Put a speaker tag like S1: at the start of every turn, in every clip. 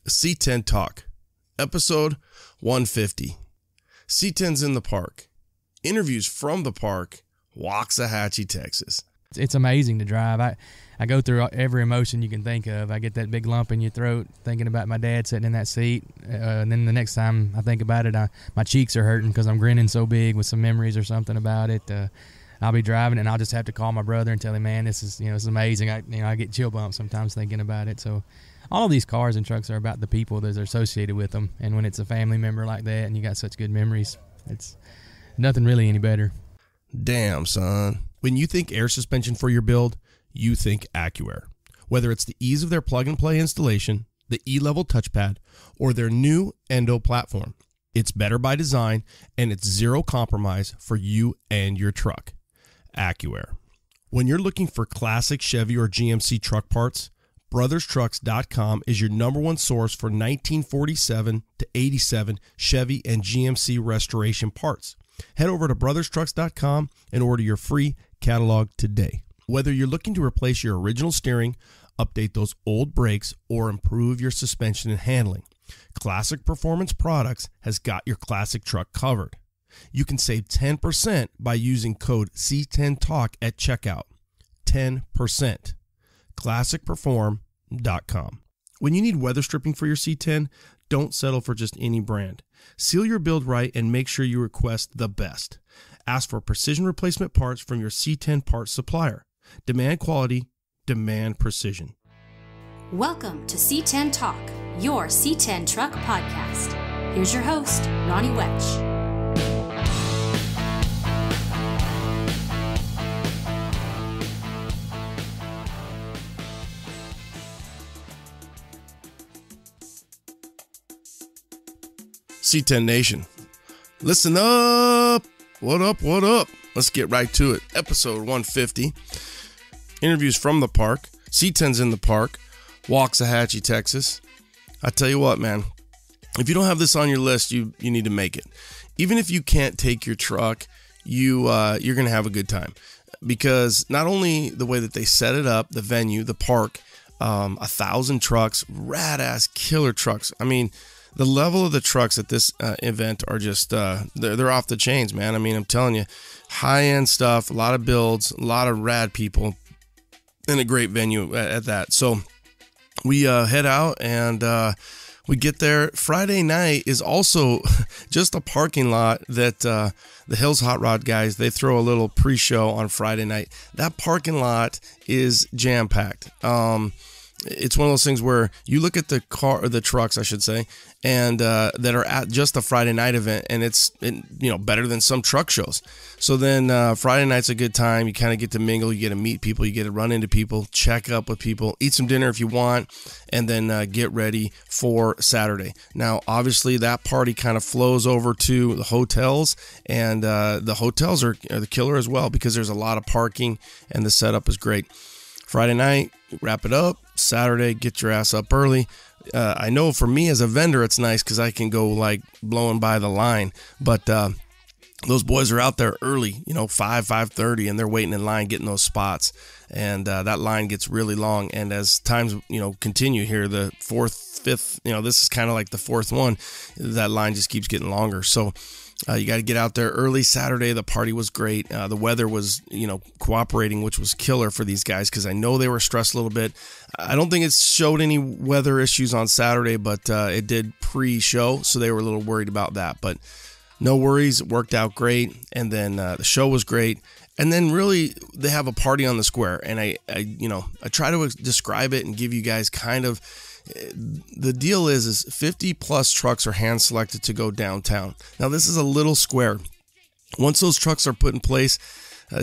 S1: C10 Talk, episode 150. C10's in the park. Interviews from the park, Waxahachie, Texas.
S2: It's amazing to drive. I go through every emotion you can think of. I get that big lump in your throat thinking about my dad sitting in that seat. And then the next time I think about it, my cheeks are hurting because I'm grinning so big with some memories or something about it. I'll be driving and I'll just have to call my brother and tell him, man, this is amazing. I get chill bumps sometimes thinking about it. So all of these cars and trucks are about the people that are associated with them. And when it's a family member like that and you got such good memories, it's nothing really any better.
S1: Damn, son. When you think air suspension for your build, you think AccuAir. Whether it's the ease of their plug-and-play installation, the E-Level touchpad, or their new Endo platform, it's better by design and it's zero compromise for you and your truck. AccuAir. When you're looking for classic Chevy or GMC truck parts, brotherstrucks.com is your number one source for 1947 to 87 Chevy and GMC restoration parts. Head over to brotherstrucks.com and order your free catalog today. Whether you're looking to replace your original steering, update those old brakes, or improve your suspension and handling, Classic Performance Products has got your classic truck covered. You can save 10% by using code C10TALK at checkout. 10%. ClassicPerform.com. When you need weather stripping for your C10, don't settle for just any brand. Seal your build right and make sure you request the best. Ask for precision replacement parts from your C10 parts supplier. Demand quality, demand precision.
S3: Welcome to C10 Talk, your C10 Truck podcast. Here's your host, Ronnie Welch.
S1: C10 Nation, listen up. What up, what up? Let's get right to it. Episode 150. Interviews from the park. C10's in the park. Waxahachie, Texas. I tell you what, man. If you don't have this on your list, you need to make it. Even if you can't take your truck, you're going to have a good time. Because not only the way that they set it up, the venue, the park, 1,000 trucks, rad-ass killer trucks. I mean, the level of the trucks at this event are just, they're off the chains, man. I mean, I'm telling you, high-end stuff, a lot of builds, a lot of rad people, and a great venue at that. So we head out and we get there. Friday night is also just a parking lot that the Hills Hot Rod guys, they throw a little pre-show on Friday night. That parking lot is jam-packed. It's one of those things where you look at the trucks, I should say, and that are at just a Friday night event, and it's better than some truck shows. So then Friday night's a good time. You kind of get to mingle, you get to meet people, you get to run into people, check up with people, eat some dinner if you want, and then get ready for Saturday. Now, obviously, that party kind of flows over to the hotels, and the hotels are the killer as well because there's a lot of parking, and the setup is great. Friday night, wrap it up. Saturday, get your ass up early. I know for me as a vendor, it's nice because I can go like blowing by the line. But those boys are out there early, 5:30, and they're waiting in line getting those spots. And that line gets really long. And as times, continue here, the fourth, fifth, this is kind of like the fourth one, that line just keeps getting longer. So you got to get out there early. Saturday, the party was great. The weather was, cooperating, which was killer for these guys because I know they were stressed a little bit. I don't think it showed any weather issues on Saturday, but it did pre-show, so they were a little worried about that. But no worries. It worked out great. And then the show was great. And then really, they have a party on the square. And I try to describe it and give you guys kind of, the deal is 50 plus trucks are hand selected to go downtown. Now this is a little square. Once those trucks are put in place,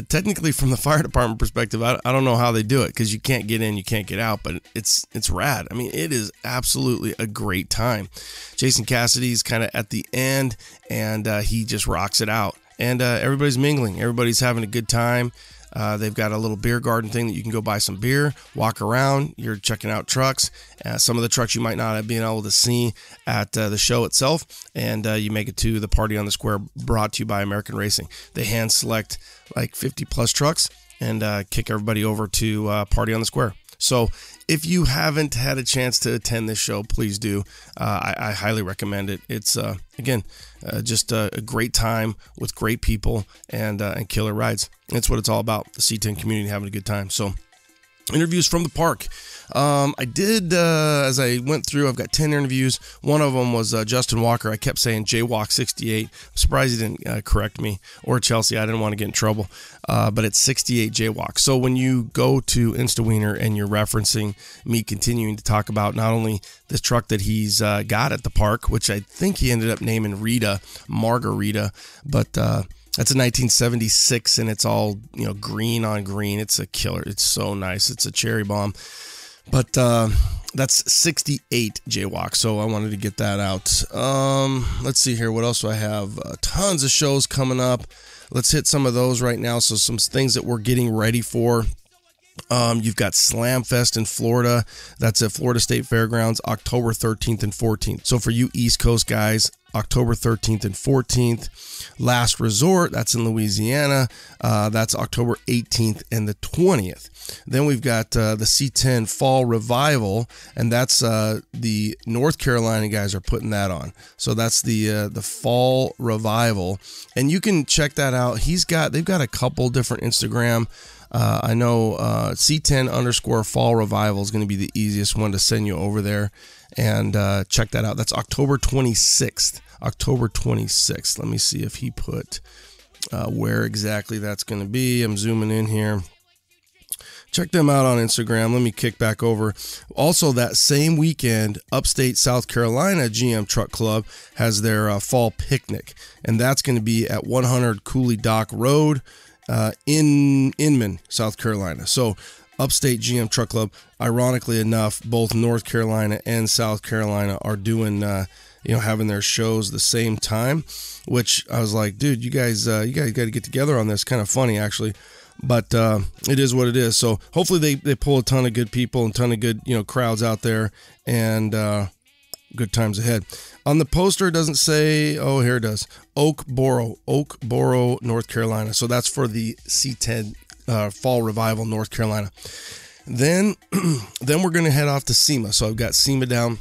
S1: technically from the fire department perspective, I don't know how they do it because you can't get in, you can't get out, but it's rad. I mean, it is absolutely a great time. Jason Cassidy's kind of at the end and he just rocks it out. And everybody's mingling, everybody's having a good time. They've got a little beer garden thing that you can go buy some beer, walk around. You're checking out trucks. Some of the trucks you might not have been able to see at the show itself. And you make it to the party on the square brought to you by American Racing. They hand select like 50 plus trucks and kick everybody over to party on the square. So if you haven't had a chance to attend this show, please do. I highly recommend it. It's, again, just a great time with great people and killer rides. That's what it's all about, the C10 community having a good time. So interviews from the park. I did, as I went through, I've got 10 interviews. One of them was Justin Walker. I kept saying Jaywalk68. I'm surprised he didn't correct me, or Chelsea. I didn't want to get in trouble, but it's 68 Jaywalk. So when you go to InstaWiener and you're referencing me continuing to talk about not only this truck that he's got at the park, which I think he ended up naming Rita, Margarita, but that's a 1976, and it's all, green on green. It's a killer. It's so nice. It's a cherry bomb. But that's 68 Jaywalk, so I wanted to get that out. Let's see here. What else do I have? Tons of shows coming up. Let's hit some of those right now. So some things that we're getting ready for. You've got Slam Fest in Florida. That's at Florida State Fairgrounds, October 13th and 14th. So for you East Coast guys, October 13th and 14th. Last Resort, that's in Louisiana. That's October 18th and the 20th. Then we've got the C10 Fall Revival, and that's the North Carolina guys are putting that on. So that's the Fall Revival, and you can check that out. They've got a couple different Instagram. I know C10_Fall Revival is going to be the easiest one to send you over there, and check that out. That's October 26th. October 26th. Let me see if he put where exactly that's going to be. I'm zooming in here. Check them out on Instagram. Let me kick back over. Also, that same weekend, Upstate South Carolina GM Truck Club has their fall picnic, and that's going to be at 100 Cooley Dock Road in Inman, South Carolina. So Upstate GM Truck Club, ironically enough, both North Carolina and South Carolina are doing having their shows the same time, which I was like, dude, you guys got to get together on this. Kind of funny, actually. But it is what it is. So hopefully they pull a ton of good people and a ton of good crowds out there, and good times ahead. On the poster, it doesn't say, oh, here it does, Oakboro, North Carolina. So that's for the C10 Fall Revival, North Carolina. Then we're going to head off to SEMA. So I've got SEMA down.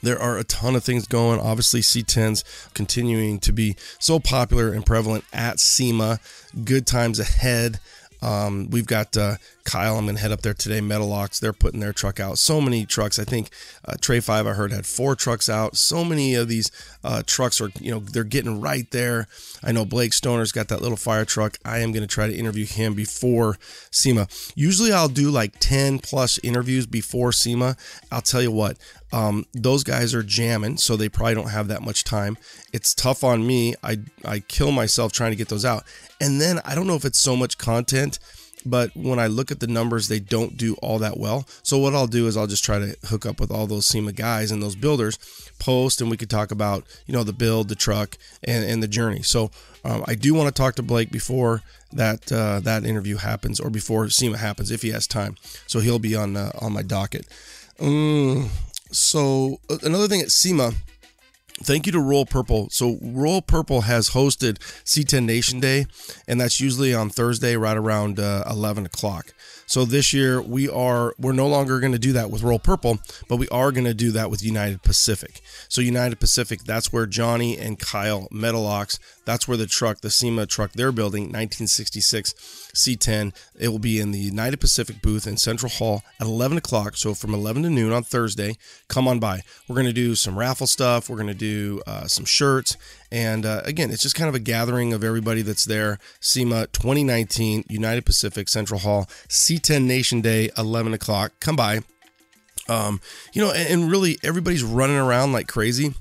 S1: There are a ton of things going. Obviously, C10's continuing to be so popular and prevalent at SEMA. Good times ahead. We've got Kyle. I'm going to head up there today. Metalox, they're putting their truck out. So many trucks. I think Trey 5, I heard, had 4 trucks out. So many of these trucks are, they're getting right there. I know Blake Stoner's got that little fire truck. I am going to try to interview him before SEMA. Usually I'll do like 10 plus interviews before SEMA. I'll tell you what, those guys are jamming, so they probably don't have that much time. It's tough on me. I kill myself trying to get those out. And then I don't know if it's so much content, but when I look at the numbers, they don't do all that well. So what I'll do is I'll just try to hook up with all those SEMA guys and those builders, post, and we could talk about, the build, the truck, and the journey. So I do want to talk to Blake before that interview happens, or before SEMA happens, if he has time. So he'll be on my docket. So another thing at SEMA, thank you to Royal Purple. So Royal Purple has hosted C10 Nation Day, and that's usually on Thursday right around 11 o'clock. So this year we're no longer going to do that with Royal Purple, but we are going to do that with United Pacific. So United Pacific, that's where Johnny and Kyle Metalox, that's where the SEMA truck they're building, 1966 C10, it will be in the United Pacific booth in Central Hall at 11 o'clock. So from 11 to noon on Thursday, come on by. We're going to do some raffle stuff. We're going to do some shirts. And again, it's just kind of a gathering of everybody that's there. SEMA 2019, United Pacific, Central Hall, C10 Nation Day, 11 o'clock. Come by. And really everybody's running around like crazy.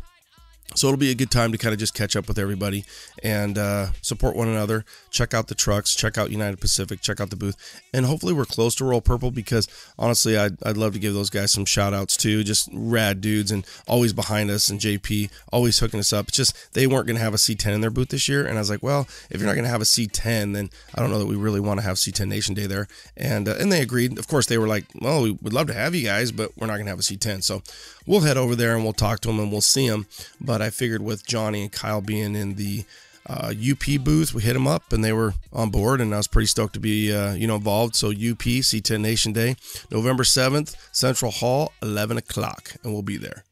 S1: So it'll be a good time to kind of just catch up with everybody and support one another. Check out the trucks, check out United Pacific, check out the booth, and hopefully we're close to Royal Purple, because honestly, I'd love to give those guys some shout outs too. Just rad dudes and always behind us, and JP always hooking us up. It's just they weren't going to have a C10 in their booth this year, and I was like, well, if you're not going to have a C10, then I don't know that we really want to have C10 Nation Day there. And they agreed. Of course, they were like, well, we would love to have you guys, but we're not going to have a C10. So we'll head over there and we'll talk to them and we'll see them. But I figured with Johnny and Kyle being in the UP booth. We hit them up and they were on board, and I was pretty stoked to be involved. So UP C10 Nation Day, November 7th, Central Hall, 11 o'clock, and we'll be there.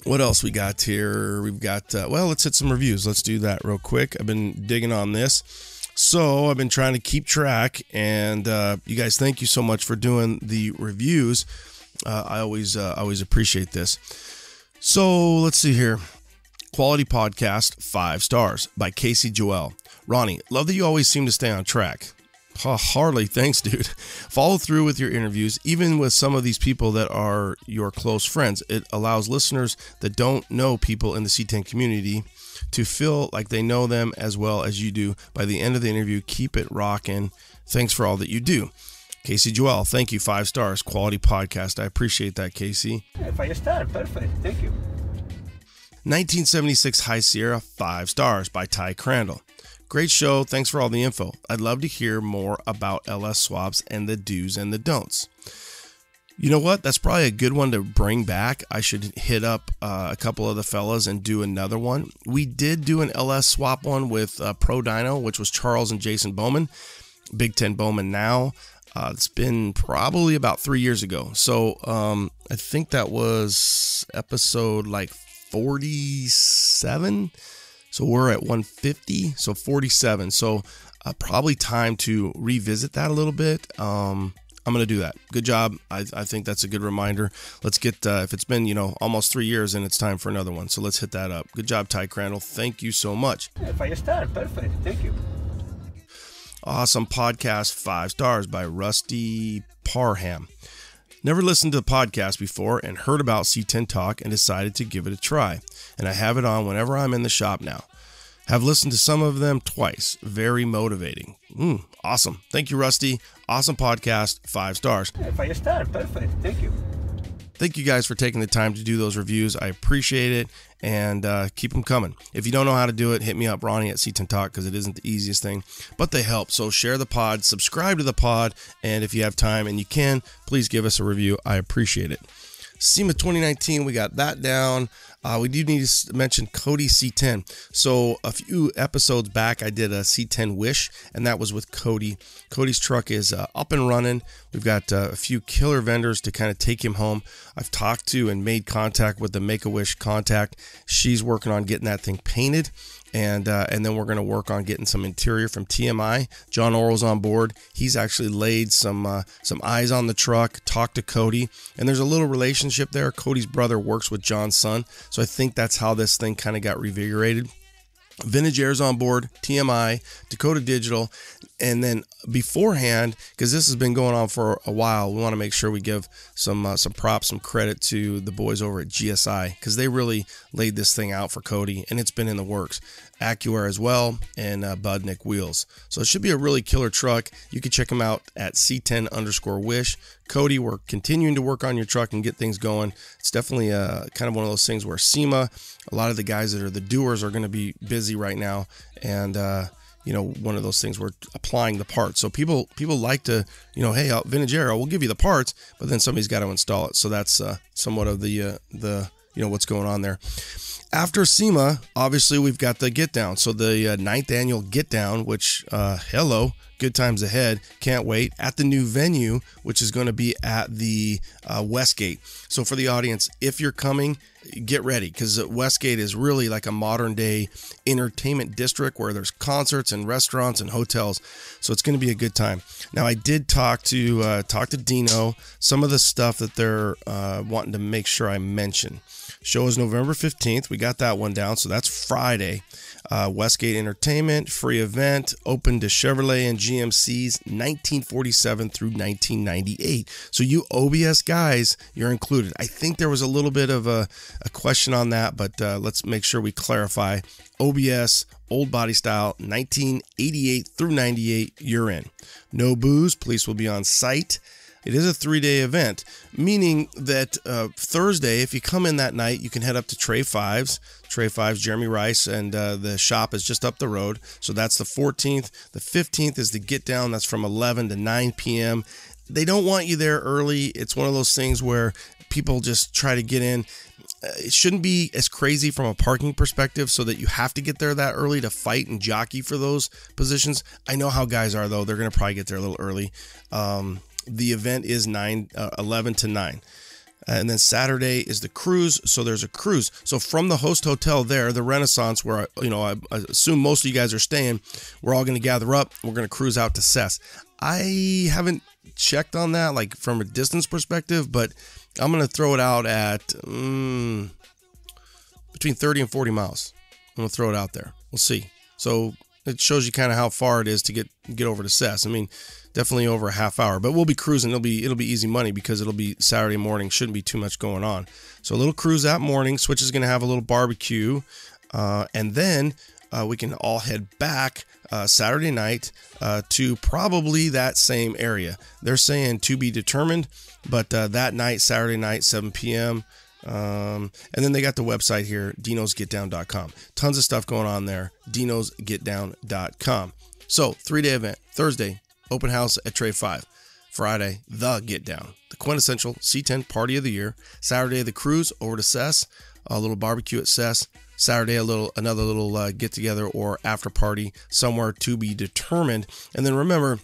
S1: What else we got here? We've got let's hit some reviews. Let's do that real quick. I've been digging on this, so I've been trying to keep track, and you guys, thank you so much for doing the reviews. I always appreciate this. So let's see here. Quality podcast, 5 stars by Casey Joel. Ronnie, love that you always seem to stay on track. Hardly, thanks, dude. Follow through with your interviews, even with some of these people that are your close friends. It allows listeners that don't know people in the C10 community to feel like they know them as well as you do. By the end of the interview, keep it rocking. Thanks for all that you do. Casey Joel, thank you, 5 stars. Quality podcast. I appreciate that, Casey.
S4: 5 star, perfect. Thank you.
S1: 1976 High Sierra, 5 stars by Ty Crandall. Great show. Thanks for all the info. I'd love to hear more about LS swaps and the do's and the don'ts. You know what? That's probably a good one to bring back. I should hit up a couple of the fellas and do another one. We did do an LS swap one with Pro Dyno, which was Charles and Jason Bowman. Big Ten Bowman now. It's been probably about 3 years ago. So I think that was episode like 47. So we're at 150, so 47. So probably time to revisit that a little bit. I'm going to do that. Good job. I think that's a good reminder. Let's get, if it's been, almost 3 years, and it's time for another one. So let's hit that up. Good job, Ty Crandall. Thank you so much.
S4: 5 star, perfect. Thank you.
S1: Awesome podcast, 5 stars by Rusty Parham. Never listened to the podcast before and heard about C10 Talk and decided to give it a try. And I have it on whenever I'm in the shop now. Have listened to some of them twice. Very motivating. Awesome. Thank you, Rusty. Awesome podcast, 5 stars.
S4: 5 star, perfect. Thank you.
S1: Thank you guys for taking the time to do those reviews. I appreciate it, and keep them coming. If you don't know how to do it, hit me up, Ronnie at C10 Talk, because it isn't the easiest thing, but they help. So share the pod, subscribe to the pod, and if you have time and you can, please give us a review. I appreciate it. SEMA 2019, we got that down. We do need to mention Cody C10. So a few episodes back, I did a C10 Wish, and that was with Cody. Cody's truck is up and running. We've got a few killer vendors to kind of take him home. I've talked to and made contact with the Make-A-Wish contact. She's working on getting that thing painted. And then we're going to work on getting some interior from TMI. John Orrell's on board. He's actually laid some eyes on the truck, talked to Cody, and there's a little relationship there. Cody's brother works with John's son, so I think that's how this thing kind of got revigorated. Vintage Air's on board, TMI, Dakota Digital, and then beforehand, because this has been going on for a while, we want to make sure we give some props, some credit to the boys over at GSI, because they really laid this thing out for Cody, and it's been in the works. AccuAir as well, and Budnick Wheels. So it should be a really killer truck. You can check them out at C10_Wish. Cody, we're continuing to work on your truck and get things going. It's definitely kind of one of those things where SEMA, a lot of the guys that are the doers are going to be busy right now, and one of those things we're applying the parts. So people like to, hey, Vintage Air, we'll give you the parts, but then somebody's got to install it. So that's somewhat of the what's going on there. After SEMA, obviously we've got the Get Down. So the 9th annual Get Down, which hello, good times ahead. Can't wait. At the new venue, which is going to be at the Westgate. So for the audience, if you're coming, get ready, because Westgate is really like a modern day entertainment district where there's concerts and restaurants and hotels. So it's going to be a good time. Now, I did talk to Dino, some of the stuff that they're wanting to make sure I mention. Show is November 15th. We got that one down. So that's Friday. Westgate Entertainment, free event, open to Chevrolet and GMC's 1947 through 1998. So you OBS guys, you're included. I think there was a little bit of a question on that, but let's make sure we clarify. OBS, old body style, 1988 through 98, you're in. No booze, police will be on site. It is a 3-day event, meaning that Thursday, if you come in that night, you can head up to Trey Fives, Jeremy Rice, and the shop is just up the road. So that's the 14th. The 15th is the Get Down. That's from 11 to 9 p.m. They don't want you there early. It's one of those things where people just try to get in. it shouldn't be as crazy from a parking perspective so that you have to get there that early to fight and jockey for those positions. I know how guys are, though. They're going to probably get there a little early. The event is 11 to 9. And then Saturday is the cruise. So there's a cruise. So from the host hotel there, the Renaissance, where I assume most of you guys are staying, we're all going to gather up. We're going to cruise out to Cess. I haven't checked on that, like from a distance perspective, but I'm going to throw it out at between 30 and 40 miles. I'm going to throw it out there. We'll see. So it shows you kind of how far it is to get over to Cess. I mean, definitely over a half hour, but we'll be cruising. It'll be easy money because it'll be Saturday morning. Shouldn't be too much going on. So a little cruise that morning. Switch is going to have a little barbecue, and then we can all head back Saturday night to probably that same area. They're saying to be determined, but that night, Saturday night, 7 p.m. And then they got the website here, dinosgetdown.com. Tons of stuff going on there, dinosgetdown.com. So 3-day event. Thursday, open house at Tray 5. Friday, the Get Down, the quintessential C10 party of the year. Saturday, the cruise over to Cess, a little barbecue at Cess. Saturday, another little get together or after party somewhere to be determined. And then remember,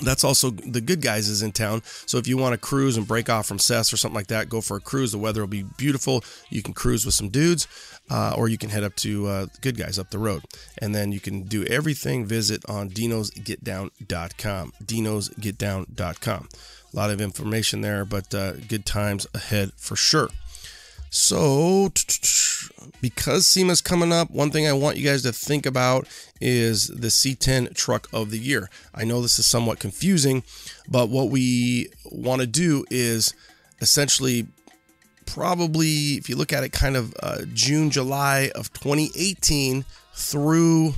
S1: that's also the Good Guys is in town. So if you want to cruise and break off from Cess or something like that, go for a cruise. The weather will be beautiful. You can cruise with some dudes, or you can head up to Good Guys up the road. And then you can do everything. Visit on dinosgetdown.com. dinosgetdown.com. A lot of information there, but good times ahead for sure. So, because SEMA's coming up, one thing I want you guys to think about is the C10 Truck of the Year. I know this is somewhat confusing, but what we want to do is essentially probably, if you look at it, kind of June, July of 2018 through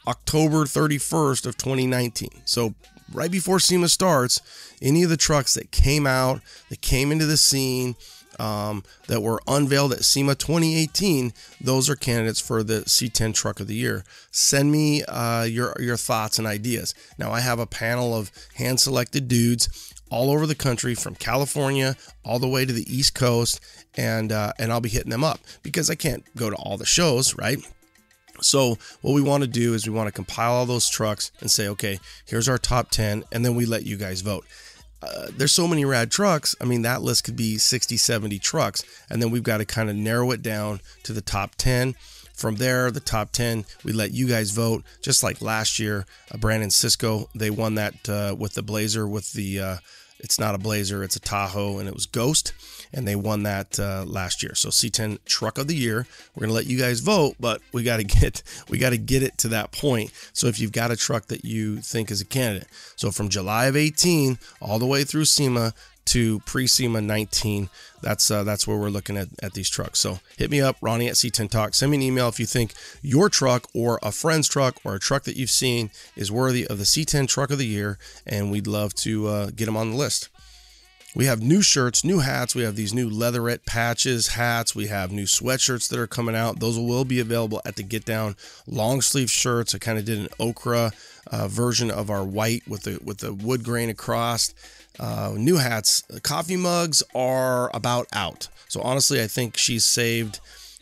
S1: October 31st of 2019. So right before SEMA starts, any of the trucks that came out, that came into the scene, that were unveiled at SEMA 2018, those are candidates for the C10 Truck of the Year. Send me your thoughts and ideas. Now, I have a panel of hand-selected dudes all over the country, from California all the way to the East Coast, and I'll be hitting them up because I can't go to all the shows, right? So what we want to do is we want to compile all those trucks and say, okay, here's our top 10, and then we let you guys vote. There's so many rad trucks. I mean, that list could be 60, 70 trucks. And then we've got to kind of narrow it down to the top 10. From there, the top 10, we let you guys vote. Just like last year, Brandon Cisco, they won that with the Blazer, with the, it's not a Blazer, it's a Tahoe, and it was Ghost. And they won that last year. So C10 Truck of the Year. We're gonna let you guys vote, but we gotta get it to that point. So if you've got a truck that you think is a candidate, so from July of 18 all the way through SEMA to pre-SEMA 19, that's where we're looking at these trucks. So hit me up, Ronnie at C10 Talk. Send me an email if you think your truck or a friend's truck or a truck that you've seen is worthy of the C10 Truck of the Year, and we'd love to get them on the list. We have new shirts, new hats. We have these new leatherette patches, hats. We have new sweatshirts that are coming out. Those will be available at the Get Down. Long sleeve shirts. I kind of did an ochre version of our white with the wood grain across. New hats. Coffee mugs are about out. So honestly, I think she's saved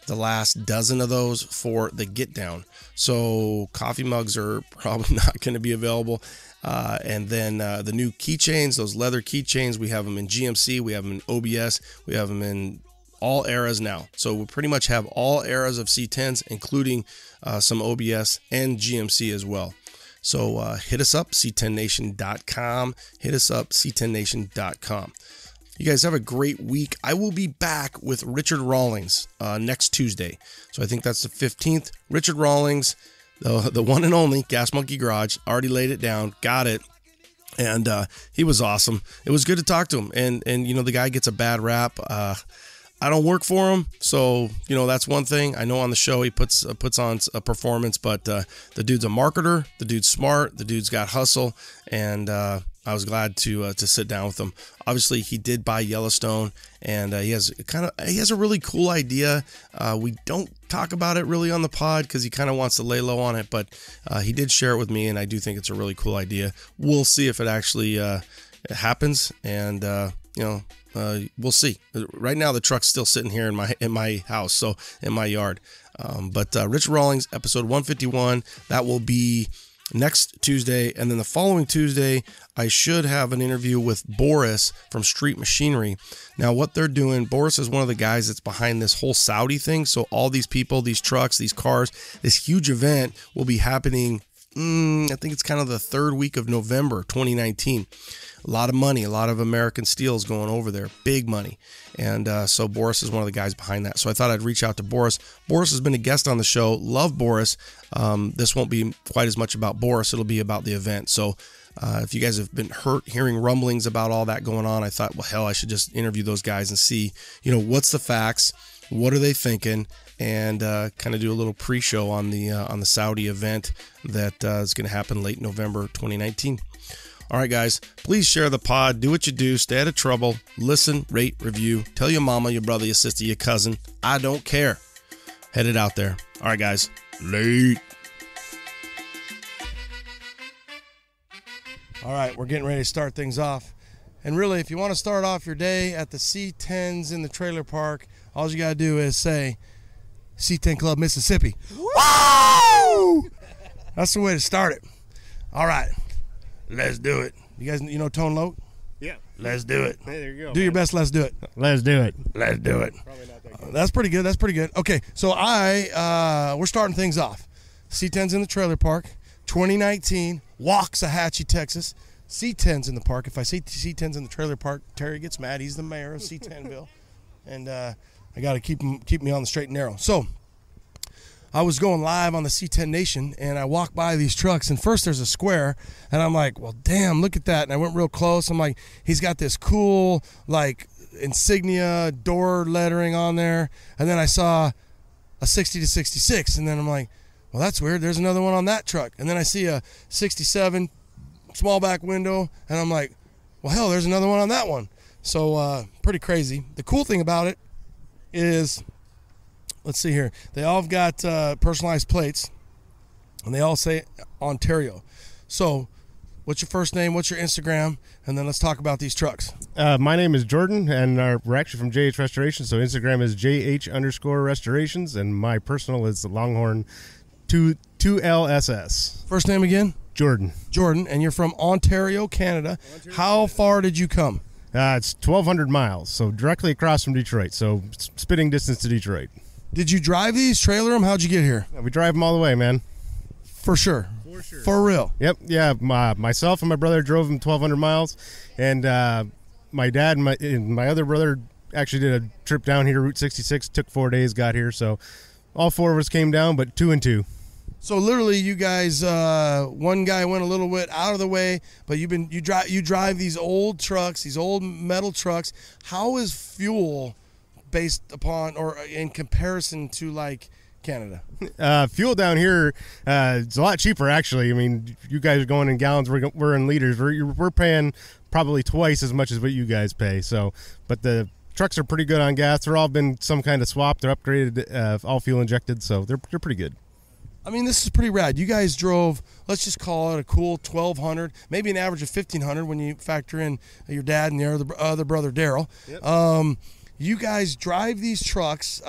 S1: the last dozen of those for the Get Down. So coffee mugs are probably not going to be available. And then the new keychains, those leather keychains, we have them in GMC, we have them in OBS, we have them in all eras now. So we pretty much have all eras of C10s, including some OBS and GMC as well. So hit us up, c10nation.com. Hit us up, c10nation.com. You guys have a great week. I will be back with Richard Rawlings next Tuesday. So I think that's the 15th. Richard Rawlings, the one and only Gas Monkey Garage, already laid it down, got it, and he was awesome. It was good to talk to him, and you know, the guy gets a bad rap. I don't work for him, so you know, that's one thing. I know on the show he puts on a performance, but the dude's a marketer, the dude's smart, the dude's got hustle, and I was glad to sit down with him. Obviously, he did buy Yellowstone, and he has a really cool idea. We don't talk about it really on the pod because he kind of wants to lay low on it, but he did share it with me, and I do think it's a really cool idea. We'll see if it actually it happens, and you know, we'll see. Right now, the truck's still sitting here in my house, so in my yard. But Rich Rawlings, episode 151, that will be next Tuesday, and then the following Tuesday, I should have an interview with Boris from Street Machinery. Now, what they're doing, Boris is one of the guys that's behind this whole Saudi thing. So all these people, these trucks, these cars, this huge event will be happening, I think it's kind of the third week of November 2019. A lot of money, a lot of American steels going over there, big money. And so Boris is one of the guys behind that. So I thought I'd reach out to Boris. Boris has been a guest on the show. Love Boris. This won't be quite as much about Boris. It'll be about the event. So if you guys have been hearing rumblings about all that going on, I thought, well, hell, I should just interview those guys and see, what's the facts, what are they thinking, and kind of do a little pre-show on the Saudi event that is going to happen late November 2019. All right, guys, please share the pod. Do what you do. Stay out of trouble. Listen, rate, review. Tell your mama, your brother, your sister, your cousin. I don't care. Head it out there. All right, guys. Late. All right, we're getting ready to start things off. And really, if you want to start off your day at the C10's in the trailer park, all you got to do is say, C10 Club Mississippi. Woo! That's the way to start it. All right. Let's do it. You guys, Tone Loc?
S5: Yeah.
S1: Let's do it.
S5: Hey, there you go.
S1: Do your best. Let's do it.
S5: Let's do it.
S1: Let's do it.
S5: Probably not that good.
S1: That's pretty good. That's pretty good. Okay, so we're starting things off. C10's in the trailer park, 2019, Waxahachie, Texas. C10's in the park. If I say C10's in the trailer park, Terry gets mad. He's the mayor of C10ville, and I got to keep me on the straight and narrow. So I was going live on the C10 Nation, and I walked by these trucks, and first there's a square, and I'm like, well, damn, look at that. And I went real close. I'm like, he's got this cool, insignia door lettering on there. And then I saw a 60 to 66, and then I'm like, well, that's weird. There's another one on that truck. And then I see a 67 small back window, and I'm like, well, hell, there's another one on that one. So pretty crazy. The cool thing about it is, let's see here. They all have got personalized plates, and they all say Ontario. So what's your first name? What's your Instagram? And then let's talk about these trucks.
S5: My name is Jordan, and we're actually from JH Restorations. So Instagram is JH_Restorations, and my personal is Longhorn 2LSS.
S1: First name again?
S5: Jordan.
S1: Jordan, and you're from Ontario, Canada. How far did you come?
S5: It's 1,200 miles, so directly across from Detroit. So spitting distance to Detroit.
S1: Did you drive these, trailer them? How'd you get here?
S5: We drive them all the way, man.
S1: For sure. For real.
S5: Yep. Yeah. Myself and my brother drove them 1,200 miles, and my dad and my other brother actually did a trip down here, Route 66. Took 4 days, got here. So all four of us came down, but 2 and 2.
S1: So literally, you guys, one guy went a little bit out of the way, but you drive these old trucks, these old metal trucks. How is fuel based upon or in comparison to Canada?
S5: Fuel down here it's a lot cheaper, actually. I mean, you guys are going in gallons, we're in liters. We're paying probably twice as much as what you guys pay. So, but the trucks are pretty good on gas. They're all been some kind of swap. They're upgraded, all fuel injected, so they're pretty good.
S1: I mean, this is pretty rad. You guys drove, let's just call it a cool 1,200, maybe an average of 1,500 when you factor in your dad and your other brother, Daryl. Yep. You guys drive these trucks.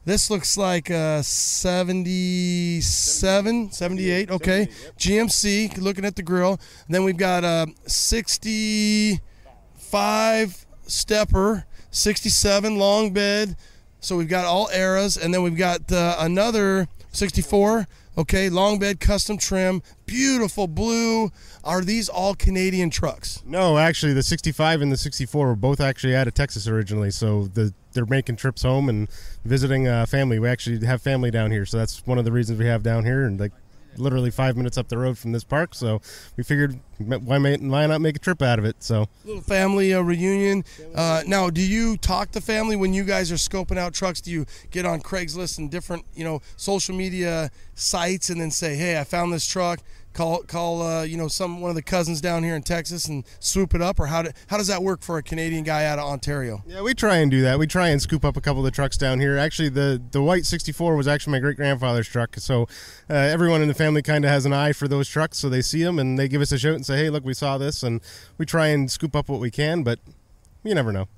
S1: This looks like a 77, 78, okay.
S5: 78, yep.
S1: GMC, looking at the grill. And then we've got a 65 stepper, 67 long bed. So we've got all eras. And then we've got another 64, okay, long bed, custom trim, beautiful blue. Are these all Canadian trucks?
S5: No, actually, the 65 and the 64 were both actually out of Texas originally, so they're making trips home and visiting family. We actually have family down here, so that's one of the reasons we have down here, and literally 5 minutes up the road from this park, so we figured why not make a trip out of it. So
S1: little family reunion. Now, do you talk to family when you guys are scoping out trucks? Do you get on Craigslist and different social media sites and then say, hey, I found this truck, call one of the cousins down here in Texas and swoop it up? Or how does that work for a Canadian guy out of Ontario?
S5: Yeah, we try and do that. We try and scoop up a couple of the trucks down here. Actually, the white 64 was actually my great-grandfather's truck, so everyone in the family kind of has an eye for those trucks, so they see them and they give us a shout and say, hey, look, we saw this, and we try and scoop up what we can. But you never know.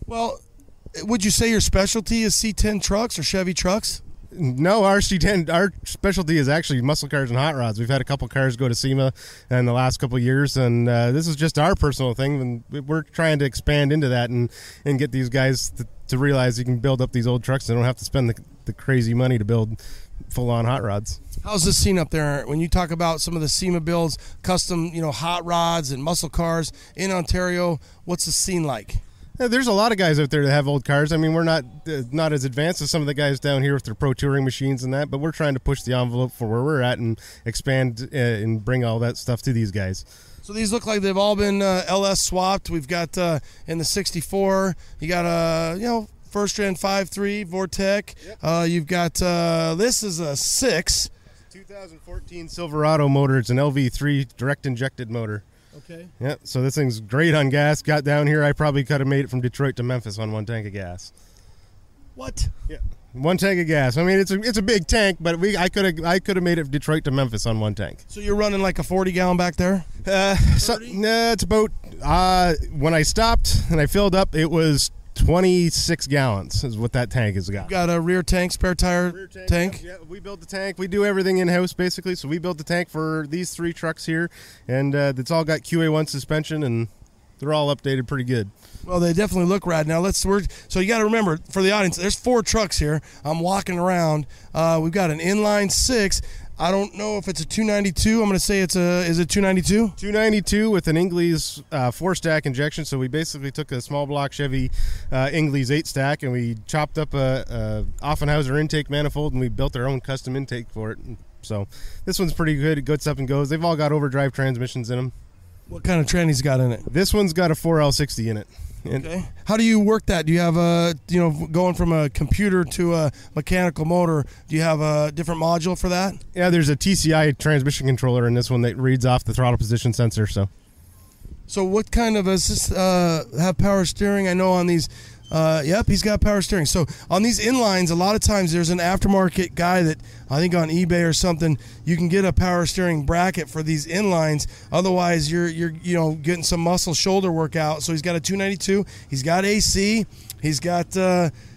S1: Well, would you say your specialty is C10 trucks or Chevy trucks?
S5: No, our specialty is actually muscle cars and hot rods. We've had a couple cars go to SEMA in the last couple of years, and this is just our personal thing. And we're trying to expand into that and get these guys to realize you can build up these old trucks and don't have to spend the crazy money to build full-on hot rods.
S1: How's the scene up there when you talk about some of the SEMA builds, custom, hot rods and muscle cars in Ontario? What's the scene like?
S5: Yeah, there's a lot of guys out there that have old cars. I mean, we're not as advanced as some of the guys down here with their pro touring machines and that, but we're trying to push the envelope for where we're at and expand and bring all that stuff to these guys.
S1: So these look like they've all been LS swapped. We've got in the 64, you got a first gen 5.3 Vortec. Yep. You've got this is a 6.
S5: 2014 Silverado motor. It's an LV3 direct injected motor.
S1: Okay.
S5: Yeah, so this thing's great on gas. Got down here, I probably could have made it from Detroit to Memphis on one tank of gas.
S1: What?
S5: Yeah, one tank of gas. I mean, it's a big tank, but I could have made it from Detroit to Memphis on one tank.
S1: So you're running like a 40 gallon back there?
S5: It's about when I stopped and I filled up, it was 26 gallons is what that tank has got.
S1: You've got a rear tank, spare tire tank?
S5: Yeah, we built the tank. We do everything in-house, basically. So we built the tank for these 3 trucks here, and it's all got QA1 suspension, and they're all updated pretty good.
S1: Well, they definitely look rad. Now, so you got to remember, for the audience, there's 4 trucks here. I'm walking around. We've got an inline 6. I don't know if it's a 292. I'm going to say is it 292?
S5: 292 with an Ingles 4-stack injection. So we basically took a small block Chevy Ingles 8-stack and we chopped up a Offenhauser intake manifold and we built our own custom intake for it. So this one's pretty good. It gets up and goes. They've all got overdrive transmissions in them.
S1: What kind of tranny's got in it?
S5: This one's got a 4L60 in it.
S1: Okay. How do you work that? Do you have going from a computer to a mechanical motor, do you have a different module for that?
S5: Yeah, there's a TCI transmission controller in this one that reads off the throttle position sensor.
S1: So what kind of, does this have power steering? I know on these, yep, he's got power steering. So on these inlines, a lot of times there's an aftermarket guy that I think on eBay or something, you can get a power steering bracket for these inlines. Otherwise, you're getting some muscle shoulder workout. So he's got a 292. He's got AC. He's got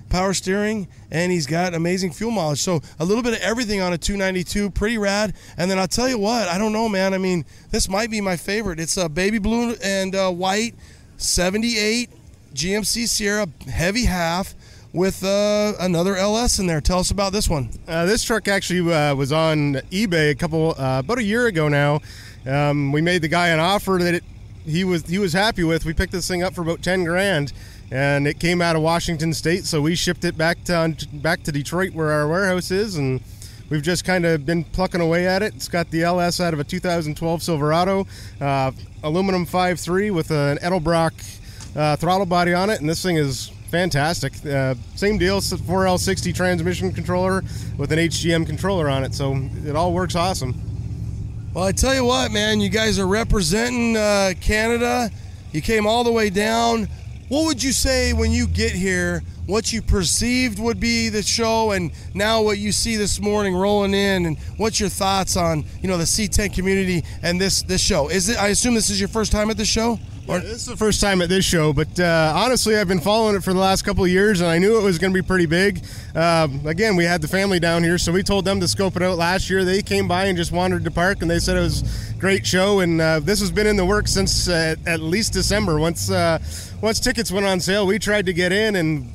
S1: power steering, and he's got amazing fuel mileage. So a little bit of everything on a 292, pretty rad. And then I'll tell you what, I don't know, man. I mean, this might be my favorite. It's a baby blue and white 78 GMC Sierra heavy half with another LS in there. Tell us about this one.
S5: This truck actually was on eBay about a year ago now. We made the guy an offer that he was happy with. We picked this thing up for about 10 grand, and it came out of Washington State, so we shipped it back to Detroit where our warehouse is, and we've just kind of been plucking away at it. It's got the LS out of a 2012 Silverado, aluminum 5.3 with an Edelbrock throttle body on it, and this thing is fantastic. Same deal, 4L60 transmission controller with an HGM controller on it, so it all works awesome.
S1: Well, I tell you what, man, you guys are representing Canada. You came all the way down. What would you say when you get here, what you perceived would be the show, and now what you see this morning rolling in, and what's your thoughts on the C10 community and this show? I assume this is your first time at this show?
S5: Yeah, this is the first time at this show, but honestly, I've been following it for the last couple of years, and I knew it was going to be pretty big. Again, we had the family down here, so we told them to scope it out last year. They came by and just wandered to park, and they said it was a great show, and this has been in the works since at least December. Once tickets went on sale, we tried to get in, and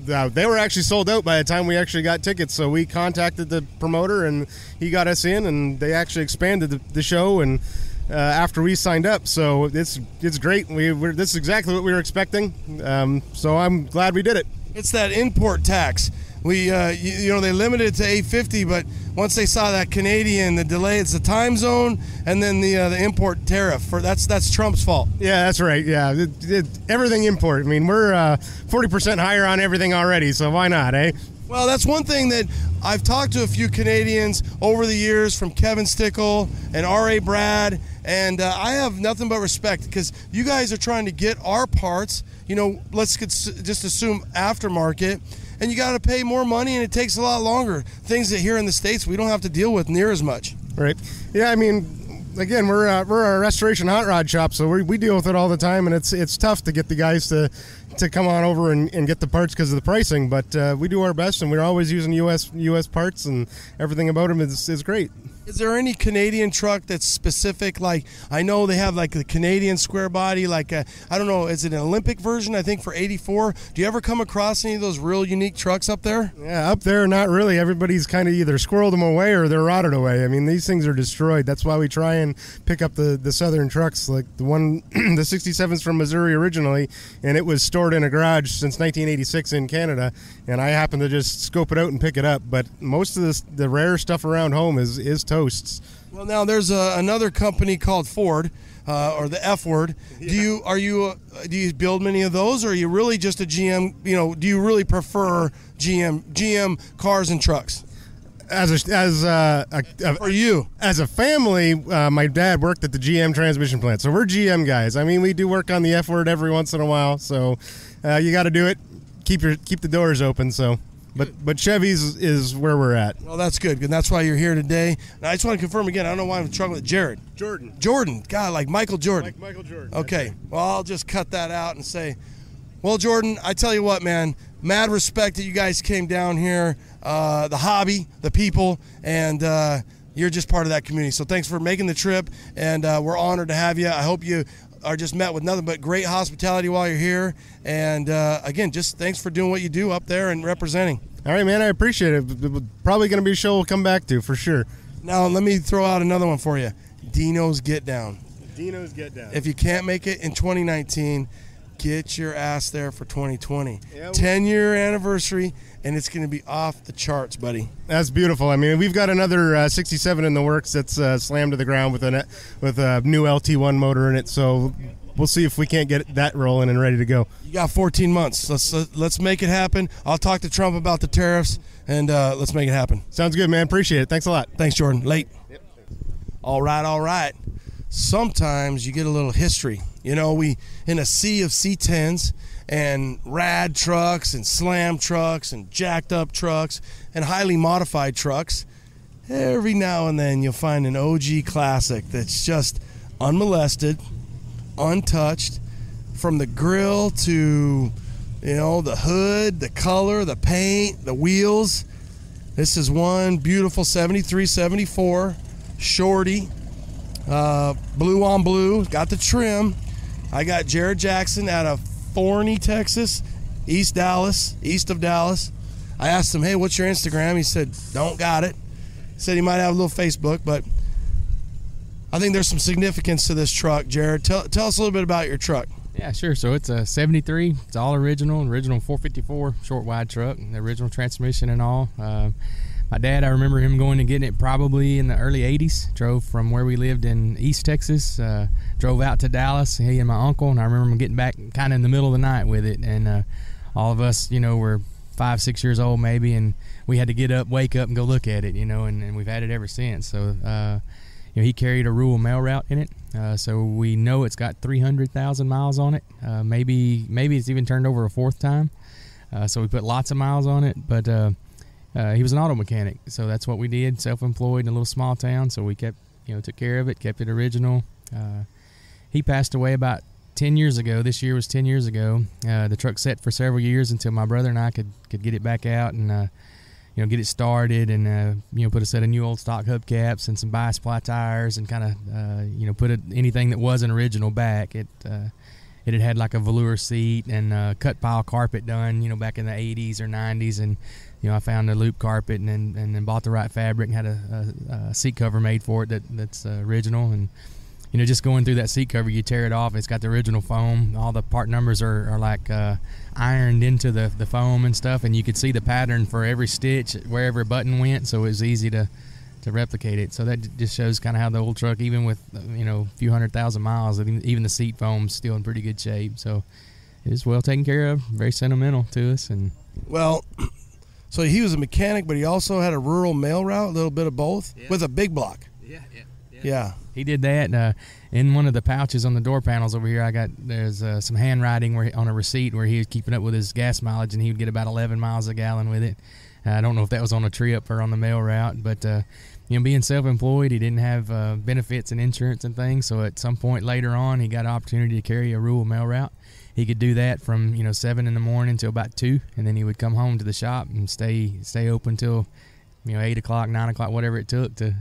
S5: they were actually sold out by the time we actually got tickets. So we contacted the promoter, and he got us in, and they actually expanded the show, and after we signed up, so it's great. This is exactly what we were expecting, so I'm glad we did it.
S1: It's that import tax. We they limited it to $8.50, but once they saw that Canadian, the delay, it's the time zone, and then the import tariff. That's Trump's fault.
S5: Yeah, that's right. Yeah, everything import. I mean, we're 40% higher on everything already, so why not, eh?
S1: Well, that's one thing that I've talked to a few Canadians over the years, from Kevin Stickle and R.A. Brad, and I have nothing but respect, because you guys are trying to get our parts, let's just assume aftermarket, and you got to pay more money, and it takes a lot longer. Things that here in the States we don't have to deal with near as much.
S5: Right. Yeah, I mean, again, we're a restoration hot rod shop, so we deal with it all the time, and it's tough to get the guys to come on over and get the parts because of the pricing. But we do our best, and we're always using U.S. parts, and everything about them is great.
S1: Is there any Canadian truck that's specific? Like, I know they have like the Canadian square body, like I don't know, is it an Olympic version, I think, for 84? Do you ever come across any of those real unique trucks up there?
S5: Yeah, up there, not really. Everybody's kind of either squirreled them away or they're rotted away. I mean, these things are destroyed. That's why we try and pick up the southern trucks, like the one, the 67's from Missouri originally, and it was stored in a garage since 1986 in Canada, and I happened to just scope it out and pick it up. But most of the rare stuff around home is toasts.
S1: Well, now there's another company called Ford, or the F word. Yeah. Do you build many of those, or are you really just a GM? You know, do you really prefer GM cars and trucks? For you,
S5: as a family, my dad worked at the GM transmission plant, so we're GM guys. I mean, we do work on the F word every once in a while, so you got to do it. Keep the doors open. So. But Chevy's is where we're at.
S1: Well, that's good, and that's why you're here today. Now, I just want to confirm again, I don't know why I'm struggling with Jared. Jordan. God, like Michael Jordan.
S5: Like Michael Jordan.
S1: Okay, right. Well, I'll just cut that out and say, well, Jordan, I tell you what, man, mad respect that you guys came down here, the hobby, the people, and you're just part of that community. So thanks for making the trip, and we're honored to have you. I hope you are just met with nothing but great hospitality while you're here. And again, just thanks for doing what you do up there and representing.
S5: All right, man, I appreciate it. Probably going to be a show we'll come back to for sure.
S1: Now, let me throw out another one for you. Dino's Get Down.
S5: Dino's Get Down.
S1: If you can't make it in 2019, get your ass there for 2020. 10-year anniversary, and it's going to be off the charts, buddy.
S5: That's beautiful. I mean, we've got another 67 in the works that's slammed to the ground with a new LT1 motor in it, so we'll see if we can't get that rolling and ready to go.
S1: You got 14 months. Let's make it happen. I'll talk to Trump about the tariffs, and let's make it happen.
S5: Sounds good, man. Appreciate it. Thanks a lot.
S1: Thanks, Jordan. Late.
S5: Yep.
S1: All right. Sometimes you get a little history. You know, we in a sea of C10's and rad trucks and slam trucks and jacked up trucks and highly modified trucks. Every now and then you'll find an OG classic that's just unmolested, untouched, from the grill to, you know, the hood, the color, the paint, the wheels. This is one beautiful 73, 74 Shorty, blue on blue, got the trim. I got Jared Jackson out of Forney, Texas, east of Dallas. I asked him, hey, what's your Instagram? He said, don't got it. He said he might have a little Facebook, but I think there's some significance to this truck. Jared, tell us a little bit about your truck.
S2: Yeah, sure. So it's a 73. It's all original 454 short wide truck, the original transmission and all. My dad, I remember him going and getting it probably in the early 80s. Drove from where we lived in East Texas, drove out to Dallas, he and my uncle, and I remember him getting back kind of in the middle of the night with it. And all of us, you know, were 5-6 years old maybe, and we had to get up, wake up, and go look at it, you know, and we've had it ever since. So, you know, he carried a rural mail route in it, so we know it's got 300,000 miles on it. Maybe it's even turned over a fourth time. So we put lots of miles on it, but he was an auto mechanic, so that's what we did, self-employed in a little small town. So we kept, you know, took care of it, kept it original. He passed away about 10 years ago. This year was 10 years ago. The truck sat for several years until my brother and I could get it back out and you know, get it started and you know, put a set of new old stock hubcaps and some bi-sply tires and kind of you know, put anything that wasn't original back. It had like a velour seat and cut pile carpet done, you know, back in the 80s or 90s, and you know, I found a loop carpet and then bought the right fabric and had a seat cover made for it that's original. And you know, just going through that seat cover, you tear it off, it's got the original foam. All the part numbers are like ironed into the foam and stuff, and you could see the pattern for every stitch wherever a button went, so it was easy to replicate it. So that just shows kind of how the old truck, even with, you know, a few 100,000 miles, even the seat foam's still in pretty good shape. So it's well taken care of, very sentimental to us. And
S1: well, so he was a mechanic, but he also had a rural mail route, a little bit of both, with a big block. Yeah.
S2: He did that. In one of the pouches on the door panels over here, there's some handwriting on a receipt where he was keeping up with his gas mileage, and he would get about 11 miles a gallon with it. I don't know if that was on a trip or on the mail route, but being self-employed, he didn't have benefits and insurance and things. So at some point later on, he got an opportunity to carry a rural mail route. He could do that from 7 in the morning till about 2, and then he would come home to the shop and stay open till 8 o'clock, 9 o'clock, whatever it took to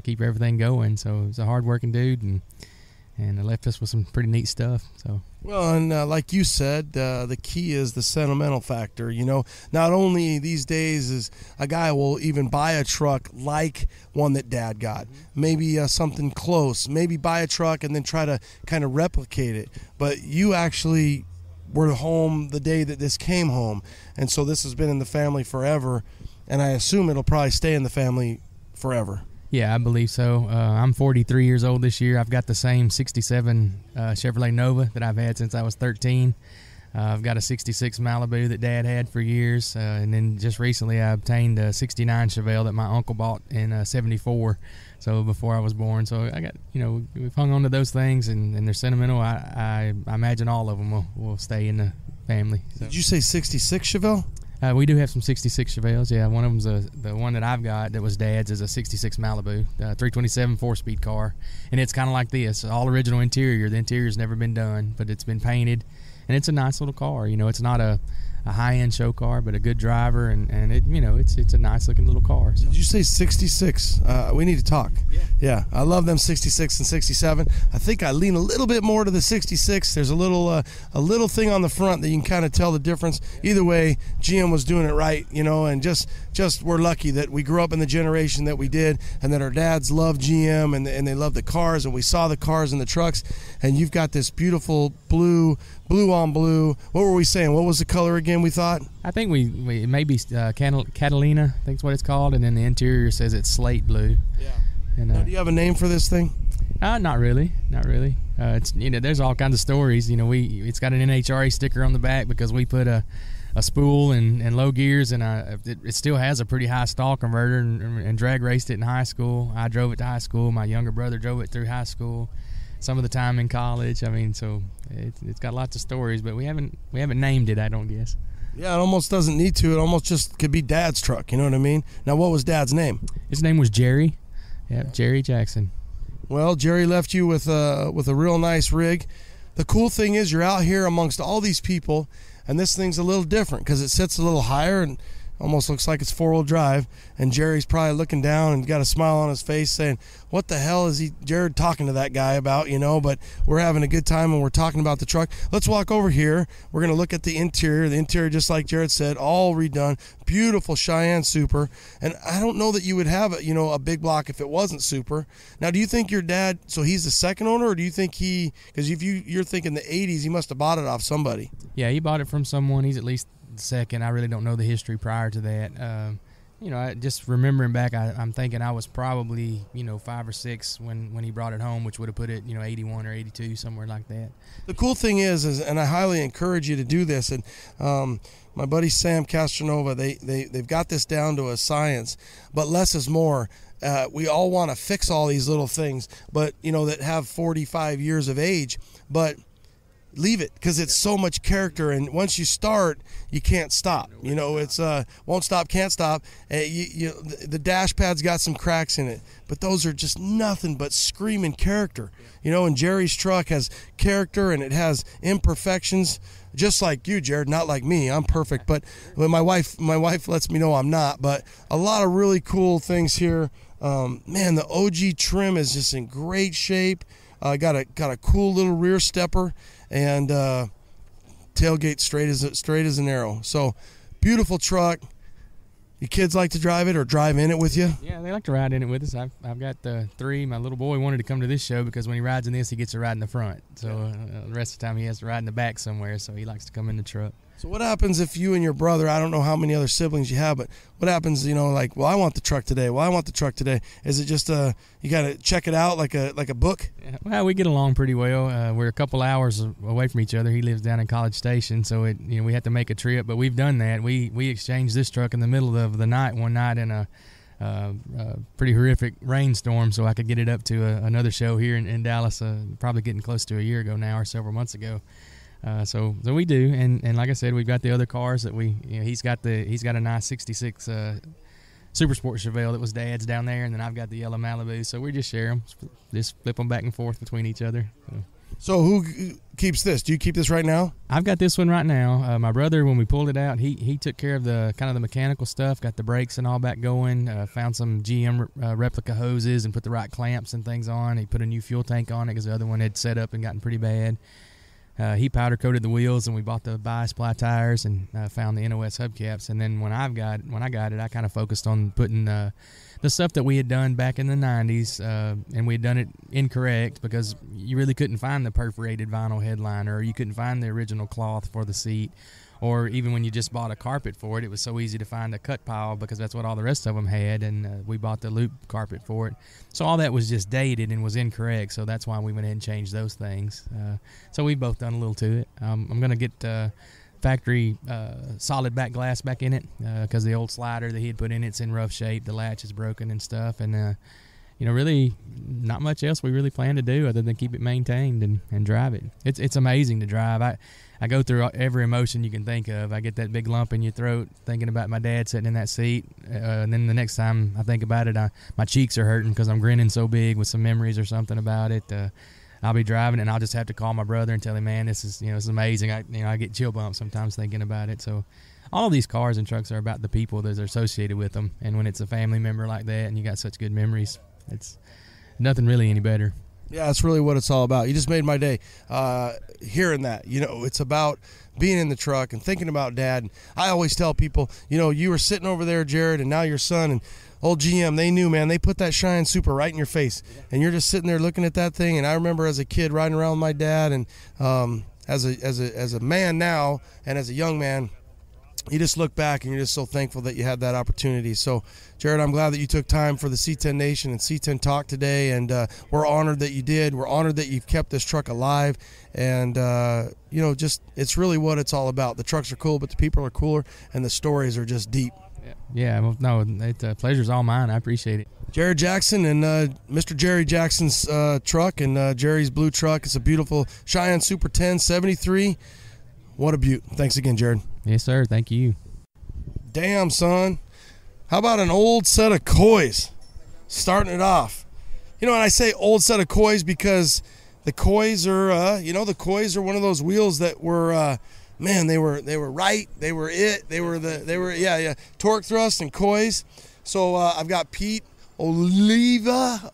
S2: keep everything going. So he's a hard-working dude, and left us with some pretty neat stuff. So.
S1: Well, and like you said, the key is the sentimental factor. Not only these days is a guy will even buy a truck like one that Dad got, maybe something close, maybe buy a truck and then try to kind of replicate it. But you actually were home the day that this came home, and so this has been in the family forever, and I assume it'll probably stay in the family forever.
S2: Yeah, I believe so. I'm 43 years old this year. I've got the same 67 Chevrolet Nova that I've had since I was 13. I've got a 66 Malibu that Dad had for years. And then just recently I obtained a 69 Chevelle that my uncle bought in 74, so before I was born. So I got, we've hung on to those things, and they're sentimental. I imagine all of them will stay in the family. So.
S1: Did you say 66 Chevelle?
S2: We do have some 66 Chevelles. Yeah, one of them's the one that I've got that was Dad's is a 66 Malibu, 327 4-speed car, and it's kind of like this, all original interior. The interior's never been done, but it's been painted, and it's a nice little car. It's not a high-end show car, but a good driver, and it it's a nice-looking little car. So.
S1: Did you say 66? We need to talk. Yeah, I love them 66 and 67. I think I lean a little bit more to the 66. There's a little thing on the front that you can kind of tell the difference. Either way, GM was doing it right, and just we're lucky that we grew up in the generation that we did, and that our dads loved GM, and they loved the cars, and we saw the cars and the trucks, and you've got this beautiful blue on blue. What were we saying? What was the color again, we thought?
S2: I think we maybe Catalina, I think is what it's called, and then the interior says it's slate blue.
S1: Yeah.
S2: And,
S1: now, do you have a name for this thing?
S2: Not really. It's there's all kinds of stories. It's got an NHRA sticker on the back because we put a spool and low gears, and it still has a pretty high stall converter, and drag raced it in high school. I drove it to high school. My younger brother drove it through high school. Some of the time in college. So it's got lots of stories, but we haven't named it, I don't guess.
S1: Yeah, it almost doesn't need to. It almost just could be Dad's truck. You know what I mean? Now, what was Dad's name?
S2: His name was Jerry. Yeah, Jerry Jackson.
S1: Well, Jerry left you with a real nice rig. The cool thing is you're out here amongst all these people, and this thing's a little different because it sits a little higher and almost looks like it's 4-wheel drive, and Jerry's probably looking down and got a smile on his face saying, what the hell is Jared talking to that guy about, but we're having a good time and we're talking about the truck. Let's walk over here. We're going to look at the interior, just like Jared said, all redone, beautiful Cheyenne Super, and I don't know that you would have a big block if it wasn't Super. Now, do you think your dad, so he's the second owner, or do you think because if you're thinking the 80s, he must have bought it off somebody?
S2: Yeah, he bought it from someone. He's at least second. I really don't know the history prior to that. I just remembering back, I'm thinking I was probably 5 or 6 when he brought it home, which would have put it 81 or 82, somewhere like that.
S1: The cool thing is and I highly encourage you to do this, and my buddy Sam Castronova, they've got this down to a science, but less is more. We all want to fix all these little things, but that have 45 years of age, but leave it, because it's so much character, and once you start, you can't stop. It's won't stop, can't stop. The dash pad's got some cracks in it, but those are just nothing but screaming character. And Jerry's truck has character, and it has imperfections, just like you, Jared. Not like me, I'm perfect, but my wife lets me know I'm not. But a lot of really cool things here. Man, the OG trim is just in great shape. Got a cool little rear stepper, and tailgate straight as an arrow. So beautiful truck. Your kids like to drive it or drive in it with you?
S2: Yeah, they like to ride in it with us. I've got 3. My little boy wanted to come to this show because when he rides in this, he gets to ride in the front. So the rest of the time he has to ride in the back somewhere, so he likes to come in the truck.
S1: So what happens if you and your brother, I don't know how many other siblings you have, but what happens, like, well, I want the truck today. Well, I want the truck today. Is it just you got to check it out like a book?
S2: Yeah, well, we get along pretty well. We're a couple hours away from each other. He lives down in College Station, so we have to make a trip, but we've done that. We exchanged this truck in the middle of the night one night in a pretty horrific rainstorm, so I could get it up to another show here in Dallas, probably getting close to a year ago now, or several months ago. So we do, and like I said, we've got the other cars that he's got a nice 66 Super Sport Chevelle that was Dad's down there, and then I've got the yellow Malibu. So we just share them, just flip them back and forth between each other.
S1: So who keeps this? Do you keep this right now?
S2: I've got this one right now. My brother, when we pulled it out, he took care of the kind of the mechanical stuff, got the brakes and all back going, found some GM replica hoses and put the right clamps and things on. He put a new fuel tank on it because the other one had set up and gotten pretty bad. He powder coated the wheels, and we bought the bi-sply tires and found the NOS hubcaps. And then when I got it, I kind of focused on putting the stuff that we had done back in the 90s, and we had done it incorrect because you really couldn't find the perforated vinyl headliner, or you couldn't find the original cloth for the seat, or even when you just bought a carpet for it, it was so easy to find a cut pile because that's what all the rest of them had, and we bought the loop carpet for it. So all that was just dated and was incorrect, so that's why we went ahead and changed those things. So we've both done a little to it. I'm going to get factory solid back glass back in it because the old slider that he had put in it's in rough shape. The latch is broken and stuff, and really not much else we really plan to do other than keep it maintained and drive it. It's amazing to drive. I go through every emotion you can think of. I get that big lump in your throat thinking about my dad sitting in that seat, and then the next time I think about it, my cheeks are hurting because I'm grinning so big with some memories or something about it. I'll be driving and I'll just have to call my brother and tell him, man, this is amazing. I get chill bumps sometimes thinking about it. So all of these cars and trucks are about the people that are associated with them. And when it's a family member like that and you got such good memories, it's nothing really any better.
S1: Yeah, that's really what it's all about. You just made my day hearing that. It's about being in the truck and thinking about Dad. I always tell people, you were sitting over there, Jared, and now your son and old GM, they knew, man. They put that Cheyenne Super right in your face, and you're just sitting there looking at that thing. And I remember as a kid riding around with my dad, and as a man now and as a young man, you just look back and you're just so thankful that you had that opportunity. So, Jared, I'm glad that you took time for the C10 Nation and C10 Talk today, and we're honored that you did. We're honored that you've kept this truck alive, and it's really what it's all about. The trucks are cool, but the people are cooler, and the stories are just deep.
S2: Yeah, well, no, pleasure's all mine. I appreciate it.
S1: Jared Jackson and Mr. Jerry Jackson's truck and Jerry's blue truck. It's a beautiful Cheyenne Super 10 73. What a beaut. Thanks again, Jared.
S2: Yes, sir. Thank you.
S1: Damn, son. How about an old set of Coys? Starting it off. And I say old set of Coys because the Coys are, the Coys are one of those wheels that were, they were right. They were it. They were torque thrust and Coys. So I've got Pete Oliva.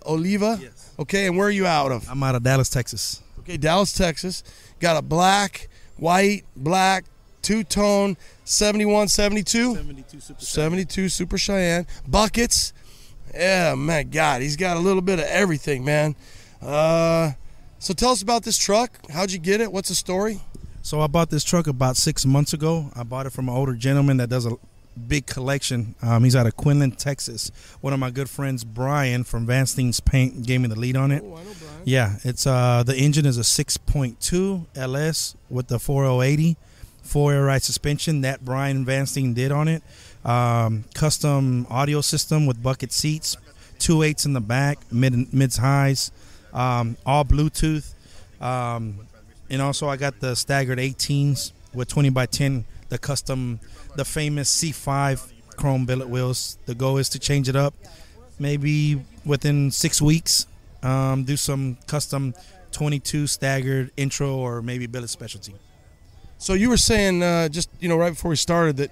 S6: Yes.
S1: Okay, and where are you out of?
S6: I'm out of Dallas, Texas.
S1: Okay, Dallas, Texas. Got a black, white, black, two-tone, 71, 72? 72 Super Cheyenne. Buckets. Yeah, man, God, he's got a little bit of everything, man. So tell us about this truck. How'd you get it? What's the story?
S6: So I bought this truck about 6 months ago. I bought it from an older gentleman that does a big collection. He's out of Quinlan, Texas. One of my good friends, Brian from Van Steen's Paint, gave me the lead on it.
S1: Oh, I know Brian.
S6: Yeah, it's the engine is a 6.2 LS with the 4080 4-air ride suspension that Brian Van Steen did on it. Custom audio system with bucket seats, 2.8s in the back, mids highs, all Bluetooth. And also I got the staggered 18s with 20x10, the famous C5 chrome billet wheels. The goal is to change it up maybe within 6 weeks, do some custom 22 staggered intro or maybe billet specialty.
S1: So you were saying just right before we started that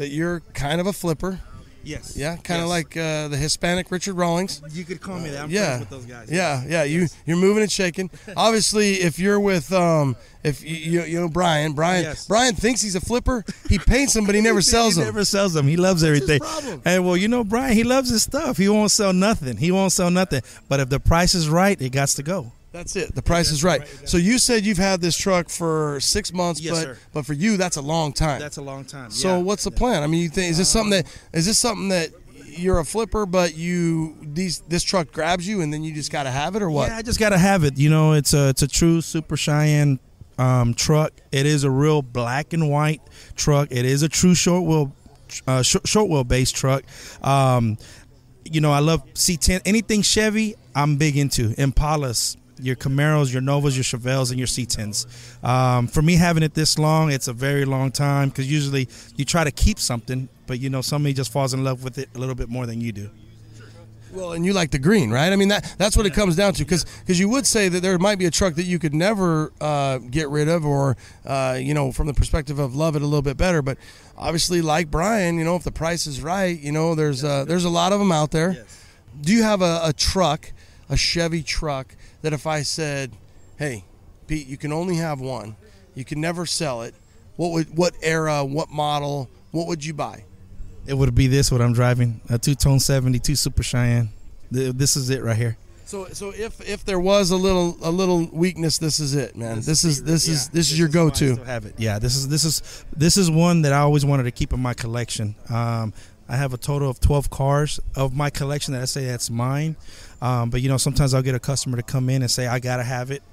S1: you're kind of a flipper.
S6: Yes.
S1: Yeah, kind of like the Hispanic Richard Rawlings.
S6: You could call me that. I'm
S1: yeah.
S6: friends with those guys.
S1: Yeah. You're moving and shaking. Obviously, if you're with Brian.
S6: Yes.
S1: Brian thinks he's a flipper. He paints them, but he never sells them.
S6: He never sells them. He loves everything.
S1: That's his problem.
S6: And well, Brian, he loves his stuff. He won't sell nothing. But if the price is right, it got to go.
S1: That's it. The price is right. So you said you've had this truck for 6 months,
S6: Yes, sir.
S1: but for you, that's a long time.
S6: That's a long time.
S1: So what's the plan? I mean, you think is this something that you're a flipper, but this truck grabs you and then you just got to have it, or what?
S6: Yeah, I just got to have it. It's a true Super Cheyenne truck. It is a real black and white truck. It is a true short wheelbase truck. I love C10. Anything Chevy, I'm big into. Impalas, your Camaros, your Novas, your Chevelles, and your C10's. For me, having it this long, it's a very long time because usually you try to keep something, but somebody just falls in love with it a little bit more than you do.
S1: Well, and you like the green, right? I mean, that's what it comes down to, because you would say that there might be a truck that you could never get rid of, or from the perspective of love it a little bit better. But obviously, like Brian, if the price is right, there's a lot of them out there.
S6: Yes.
S1: Do you have a truck, a Chevy truck, that if I said, hey, Pete, you can only have one, you can never sell it, what era, what model, what would you buy?
S6: It would be this, what I'm driving, a two-tone 72 Super Cheyenne. This is it right here.
S1: So if there was a little weakness, this is it, man. This is your go-to.
S6: I still have it. Yeah, this is one that I always wanted to keep in my collection. I have a total of 12 cars of my collection that I say that's mine. But sometimes I'll get a customer to come in and say I gotta have it,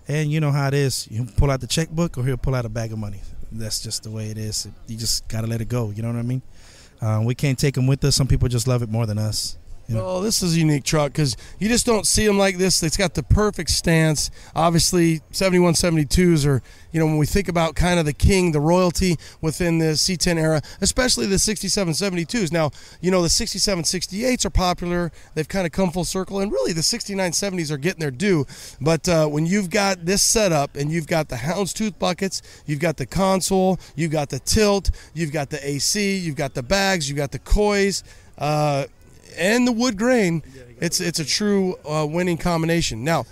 S6: and you know how it is. You pull out the checkbook or he'll pull out a bag of money. That's just the way it is. You just gotta let it go. You know what I mean? We can't take them with us. Some people just love it more than us.
S1: Well, this is a unique truck because you just don't see them like this. It's got the perfect stance. Obviously, 71 72s are, when we think about kind of the king, the royalty within the C10 era, especially the 67 72s. Now, the 67 68s are popular. They've kind of come full circle, and really the 69 70s are getting their due. But when you've got this setup and you've got the houndstooth buckets, you've got the console, you've got the tilt, you've got the AC, you've got the bags, you've got the coys, and the wood grain, it's a true winning combination. Now,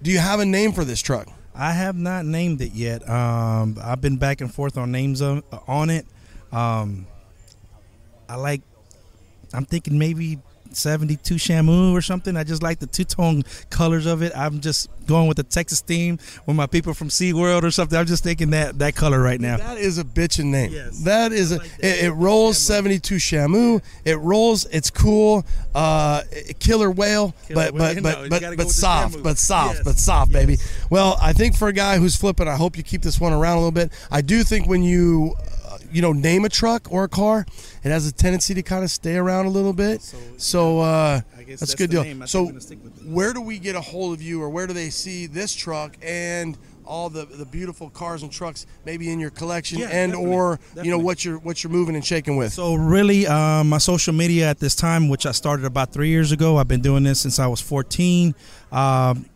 S1: do you have a name for this truck?
S6: I have not named it yet. I've been back and forth on names on it. I'm thinking maybe 72 Shamu or something. I just like the two-tone colors of it. I'm just going with the Texas theme with my people from SeaWorld or something. I'm just thinking that color right now.
S1: That is a bitchin' name.
S6: Yes.
S1: That is it rolls. 72 Shamu. It rolls. It's cool. Killer whale, but soft, baby. Well, I think for a guy who's flipping, I hope you keep this one around a little bit. I do think when you name a truck or a car, it has a tendency to kind of stay around a little bit. So that's a good deal. So where do we get a hold of you, or where do they see this truck and all the beautiful cars and trucks maybe in your collection, definitely. What you're moving and shaking with?
S6: So really, my social media at this time, which I started about 3 years ago, I've been doing this since I was 14.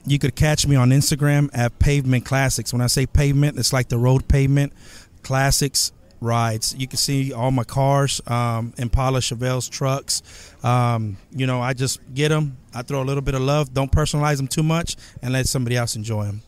S6: You could catch me on Instagram at Pavement Classics. When I say pavement, it's like the road pavement. Classics rides. You can see all my cars, Impala, Chevelles, trucks. I just get them. I throw a little bit of love. Don't personalize them too much, and let somebody else enjoy them.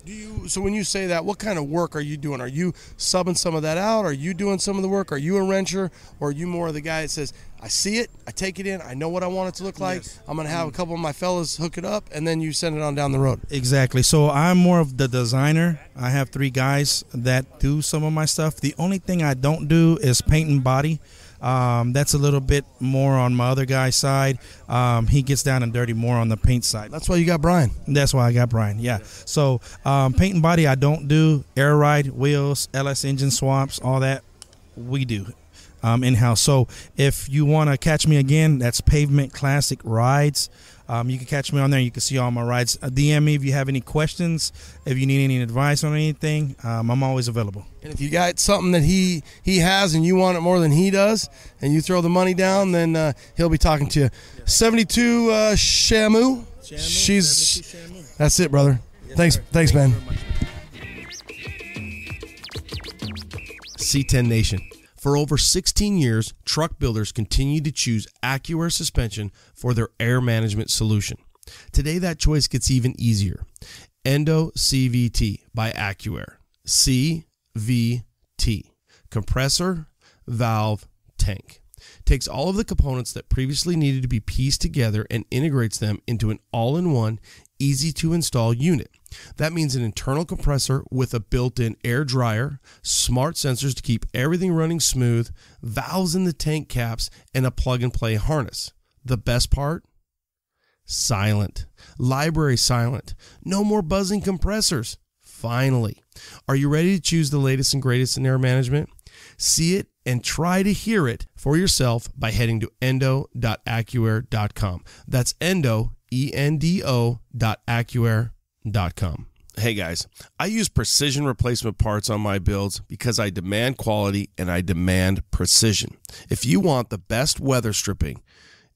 S1: So when you say that, what kind of work are you doing? Are you subbing some of that out? Are you doing some of the work? Are you a wrencher, or are you more of the guy that says, I see it, I take it in, I know what I want it to look like, yes. I'm going to have a couple of my fellas hook it up, and then you send it on down the road?
S6: Exactly. So I'm more of the designer. I have 3 guys that do some of my stuff. The only thing I don't do is paint and body. That's a little bit more on my other guy's side. He gets down and dirty more on the paint side.
S1: That's why you got Brian.
S6: That's why I got Brian, yeah. So paint and body I don't do. Air ride, wheels, LS engine swaps, all that we do in-house. So if you want to catch me again, that's Pavement Classic Rides. You can catch me on there. You can see all my rides. DM me if you have any questions, if you need any advice on anything. I'm always available.
S1: And if you got something that he has and you want it more than he does, and you throw the money down, then he'll be talking to you. 72 Shamu. That's it, brother.
S6: Yes,
S1: thanks, man. C10 Nation. For over 16 years, truck builders continue to choose AccuAir suspension for their air management solution. Today, that choice gets even easier. Endo CVT by AccuAir. CVT. Compressor, valve, tank. Takes all of the components that previously needed to be pieced together and integrates them into an all-in-one, easy-to-install unit. That means an internal compressor with a built-in air dryer, smart sensors to keep everything running smooth, valves in the tank caps, and a plug-and-play harness. The best part? Silent. Library silent. No more buzzing compressors. Finally. Are you ready to choose the latest and greatest in air management? See it and try to hear it for yourself by heading to endo.accuair.com. That's endo, ENDO.accuair.com. PRP.com. Hey guys, I use precision replacement parts on my builds because I demand quality and I demand precision. If you want the best weather stripping,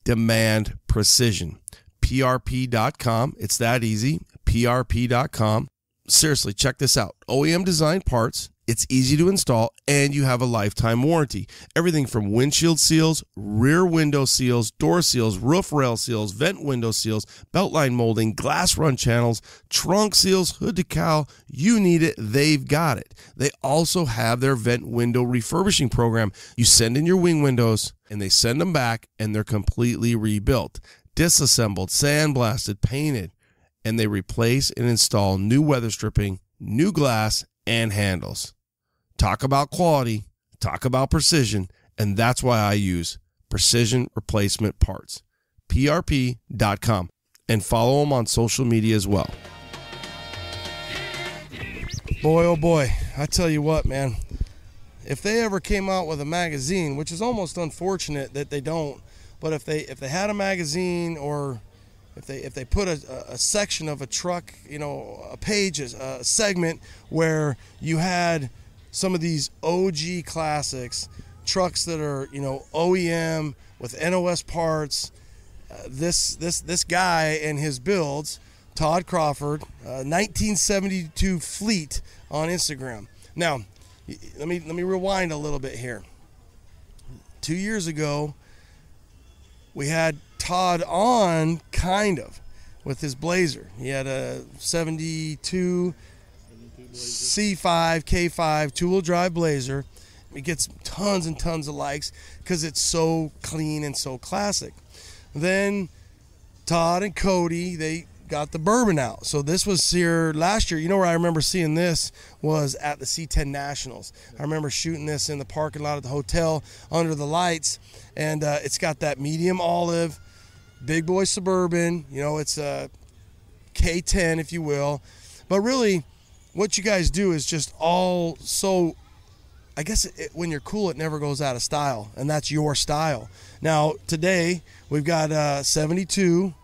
S1: demand precision. PRP.com. It's that easy. PRP.com. Seriously, check this out. OEM designed parts. It's easy to install, and you have a lifetime warranty. Everything from windshield seals, rear window seals, door seals, roof rail seals, vent window seals, beltline molding, glass run channels, trunk seals, hood decal. You need it, they've got it. They also have their vent window refurbishing program. You send in your wing windows, and they send them back, and they're completely rebuilt, disassembled, sandblasted, painted, and they replace and install new weather stripping, new glass, and handles. Talk about quality, talk about precision, and that's why I use precision replacement parts. PRP.com, and follow them on social media as well. Boy, oh boy, I tell you what, man, if they ever came out with a magazine, which is almost unfortunate that they don't, but if they had a magazine, or if they put a section of a truck, you know, a page, a segment where you had some of these OG classics, trucks that are, you know, OEM with NOS parts, this guy and his builds, Todd Crawford, 1972 Fleet on Instagram. Now, let me rewind a little bit here. 2 years ago, we had Todd on, kind of, with his Blazer. He had a 72 C5 K5 two-wheel drive Blazer. It gets tons and tons of likes because it's so clean and so classic. Then Todd and Cody, they got the Bourbon out. So this was here last year. You know where I remember seeing this was at the C10 Nationals. I remember shooting this in the parking lot at the hotel under the lights, and it's got that medium olive, big boy Suburban. You know, it's a K10, if you will. But really, what you guys do is just all so, I guess when you're cool, it never goes out of style, and that's your style. Now, today, we've got 72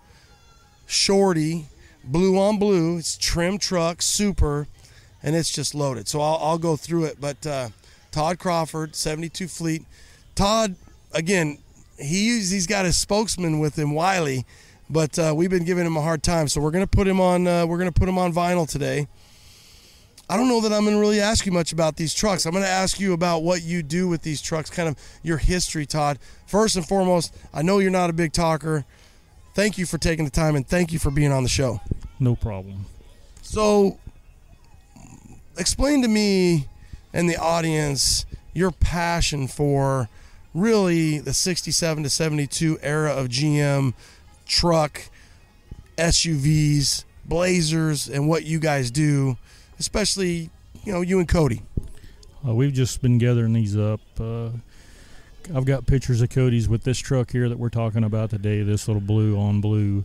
S1: Shorty, blue on blue. It's trim truck, super, and it's just loaded. So I'll go through it. But Todd Crawford, 72 Fleet. Todd, again, he's got his spokesman with him, Wiley, but we've been giving him a hard time. So we're gonna put him on. Vinyl today. I don't know that I'm going to really ask you much about these trucks. I'm going to ask you about what you do with these trucks, kind of your history, Todd. First and foremost, I know you're not a big talker. Thank you for taking the time, and thank you for being on the show.
S7: No problem.
S1: So, explain to me and the audience your passion for really the 67 to 72 era of GM truck, SUVs, Blazers, and what you guys do. Especially, you know, you and Cody.
S7: We've just been gathering these up. I've got pictures of Cody's with this truck here that we're talking about today, this little blue on blue.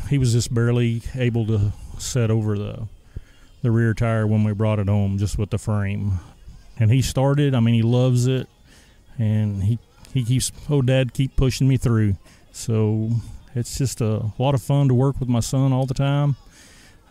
S7: He was just barely able to set over the rear tire when we brought it home, just with the frame. And he started, I mean, he loves it. And he keeps, oh, Dad, keep pushing me through. So it's just a lot of fun to work with my son all the time.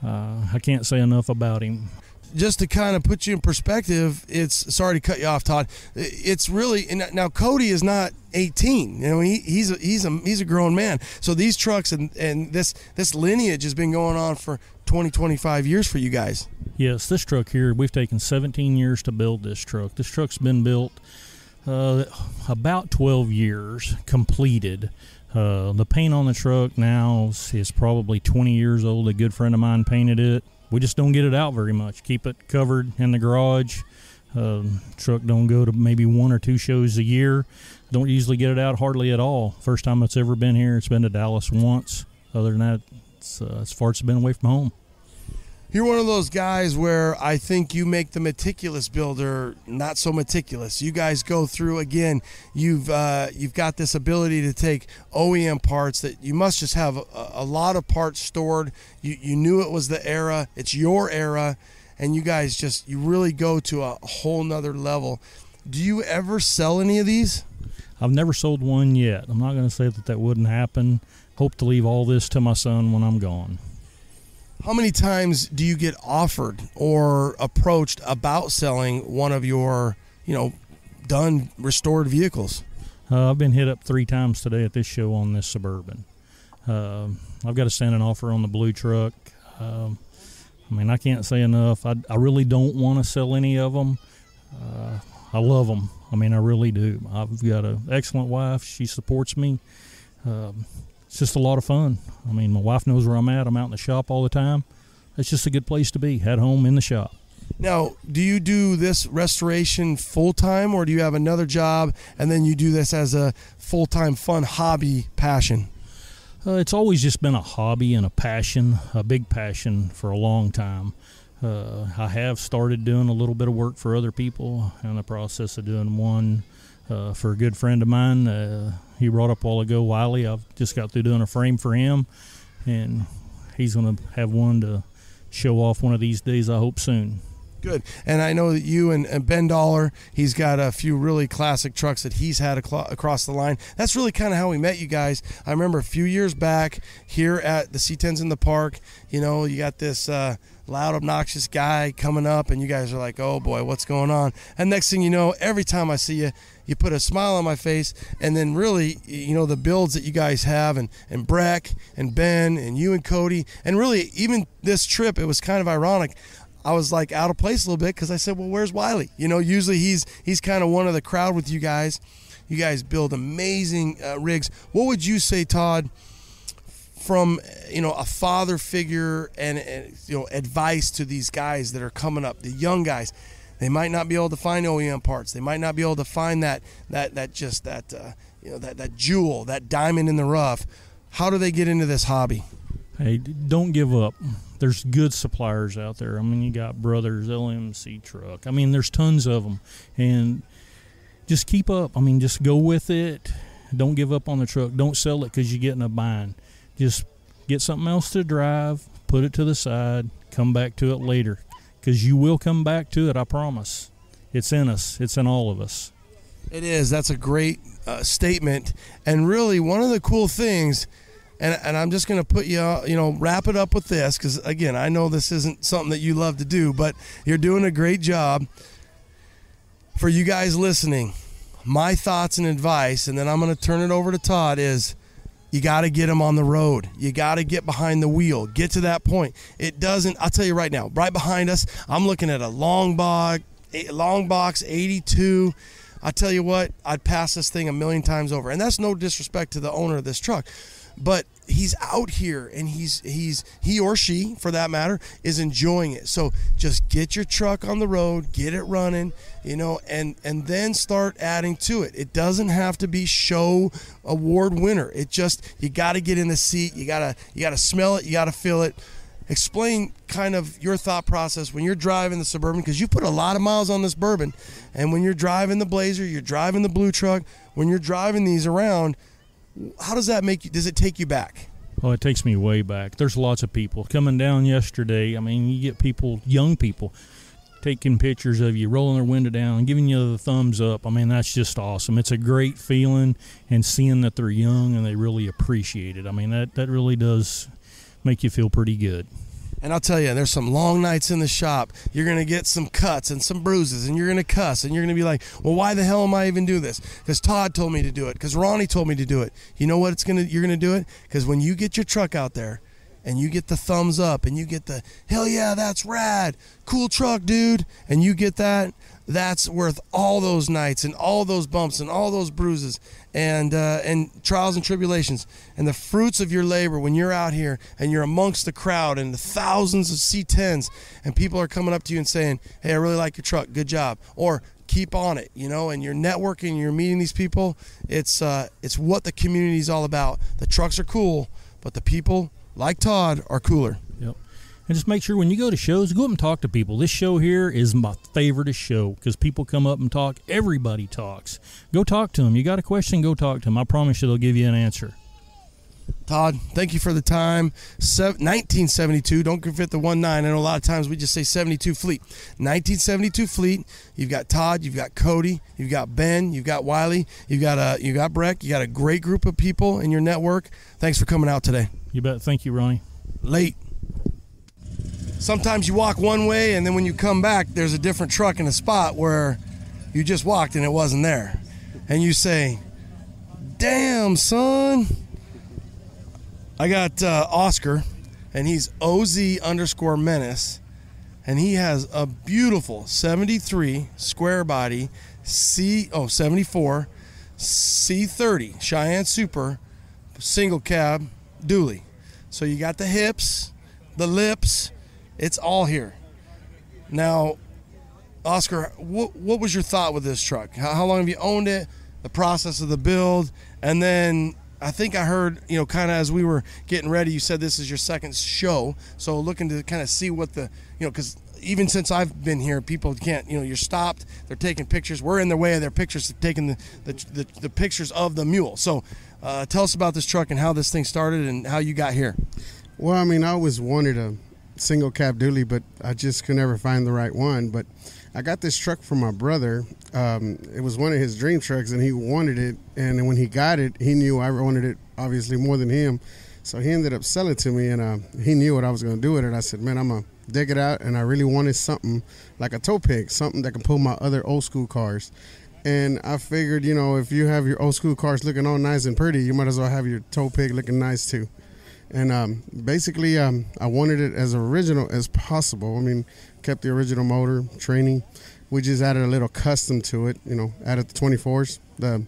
S7: I can't say enough about him.
S1: Just to kind of put you in perspective, it's, sorry to cut you off, Todd. It's really, now Cody is not 18. You know, he's a grown man. So these trucks and this lineage has been going on for 20, 25 years for you guys.
S7: Yes, this truck here, we've taken 17 years to build this truck. This truck's been built about 12 years completed. The paint on the truck now is probably 20 years old. A good friend of mine painted it. We just don't get it out very much. Keep it covered in the garage. Truck don't go to maybe 1 or 2 shows a year. Don't usually get it out hardly at all. First time it's ever been here, it's been to Dallas once. Other than that, it's as far as it's been away from home.
S1: You're one of those guys where I think you make the meticulous builder not so meticulous. You guys go through, again, you've got this ability to take OEM parts that you must just have a lot of parts stored. You knew it was the era. It's your era. And you guys you really go to a whole nother level. Do you ever sell any of these?
S7: I've never sold one yet. I'm not going to say that wouldn't happen. Hope to leave all this to my son when I'm gone.
S1: How many times do you get offered or approached about selling one of your, done restored vehicles?
S7: I've been hit up 3 times today at this show on this Suburban. I've got a standing offer on the blue truck. I can't say enough. I really don't want to sell any of them. I love them. I really do. I've got an excellent wife. She supports me. It's just a lot of fun. My wife knows where I'm at. I'm out in the shop all the time. It's just a good place to be, at home in the shop.
S1: Now, do you do this restoration full-time, or do you have another job and then you do this as a full-time fun hobby passion?
S7: It's always just been a hobby and a passion, a big passion for a long time. I have started doing a little bit of work for other people, in the process of doing one for a good friend of mine. He brought up a while ago, Wiley. I've just got through doing a frame for him, and he's going to have one to show off one of these days, I hope soon.
S1: Good. And I know that you and Ben Dollar, he's got a few really classic trucks that he's had across the line. That's really kind of how we met you guys. I remember a few years back here at the C10's in the park, you got this loud, obnoxious guy coming up, and you guys are like, oh boy, what's going on? And next thing you know, every time I see you, you put a smile on my face. And then really, the builds that you guys have, and Breck and Ben and you and Cody, and really even this trip, it was kind of ironic. I was like out of place a little bit because I said, well, where's Wiley? Usually he's kind of one of the crowd with you guys. You guys build amazing rigs. What would you say, Todd, from a father figure and advice to these guys that are coming up, the young guys? They might not be able to find OEM parts. They might not be able to find that jewel, that diamond in the rough. How do they get into this hobby?
S7: Hey, don't give up. There's good suppliers out there. You got Brothers, LMC Truck. There's tons of them. And just keep up. Just go with it. Don't give up on the truck. Don't sell it because you get in a bind. Just get something else to drive, put it to the side, come back to it later. Because you will come back to it, I promise. It's in us. It's in all of us.
S1: It is. That's a great statement. And really, one of the cool things, and I'm just going to put wrap it up with this, because, again, I know this isn't something that you love to do, but you're doing a great job. For you guys listening, my thoughts and advice, and then I'm going to turn it over to Todd, is you got to get them on the road. You got to get behind the wheel. Get to that point. I'll tell you right now, right behind us, I'm looking at a long box 82. I tell you what, I'd pass this thing a million times over. And that's no disrespect to the owner of this truck. But he's out here, and he or she, for that matter, is enjoying it. So just get your truck on the road, get it running, and then start adding to it. It doesn't have to be show award winner. You got to get in the seat. You got to smell it. You got to feel it. Explain kind of your thought process when you're driving the Suburban, because you put a lot of miles on this Bourbon, and when you're driving the Blazer, you're driving the blue truck, when you're driving these around, how does that make you? Does it take you back?
S7: Oh, it takes me way back. There's lots of people coming down yesterday. You get people, young people, taking pictures of you, rolling their window down, giving you the thumbs up. That's just awesome. It's a great feeling, and seeing that they're young and they really appreciate it. That really does make you feel pretty good.
S1: And I'll tell you, there's some long nights in the shop. You're going to get some cuts and some bruises, and you're going to cuss, and you're going to be like, well, why the hell am I even doing this? Because Todd told me to do it, because Ronnie told me to do it. You know what you're going to do it? Because when you get your truck out there and you get the thumbs up and you get the, hell yeah, that's rad, cool truck, dude, and you get that, that's worth all those nights and all those bumps and all those bruises and trials and tribulations, and the fruits of your labor when you're out here and you're amongst the crowd and the thousands of C10's, and people are coming up to you and saying, hey, I really like your truck, good job, or keep on it, and you're networking, you're meeting these people. It's what the community is all about. The trucks are cool, but the people like Todd are cooler.
S7: Yep. And just make sure when you go to shows, go up and talk to people. This show here is my favorite show because people come up and talk. Everybody talks. Go talk to them. You got a question, go talk to them. I promise you they'll give you an answer.
S1: Todd, thank you for the time. 1972, don't forget the 19. I know a lot of times we just say 72 Fleet. 1972 Fleet. You've got Todd, you've got Cody, you've got Ben, you've got Wiley, you got Breck. You got a great group of people in your network. Thanks for coming out today.
S7: You bet. Thank you, Ronnie.
S1: Late. sometimes you walk one way and then when you come back, there's a different truck in a spot where you just walked and it wasn't there. And you say, damn, son. I got Oscar, and he's OZ_Menace, and he has a beautiful 73 square body 74 C30 Cheyenne Super single cab dually. So you got the hips, the lips, it's all here. Now, Oscar, what was your thought with this truck? How long have you owned it? The process of the build, and then I think I heard, kind of as we were getting ready, you said this is your second show. So looking to kind of see what because even since I've been here, people can't, you're stopped. They're taking pictures. We're in the way of their pictures, taking the pictures of the mule. So tell us about this truck and how this thing started and how you got here.
S8: Well, I mean, I always wanted a single cab dually, but I just could never find the right one. But I got this truck from my brother. It was one of his dream trucks, and he wanted it. And when he got it, he knew I wanted it, obviously, more than him. So he ended up selling it to me, and he knew what I was going to do with it. I said, man, I'm going to dig it out, and I really wanted something like a tow pig, something that can pull my other old school cars. And I figured, if you have your old school cars looking all nice and pretty, you might as well have your tow pig looking nice too. And basically, I wanted it as original as possible. I mean, kept the original motor, training. We just added a little custom to it, added the 24s, the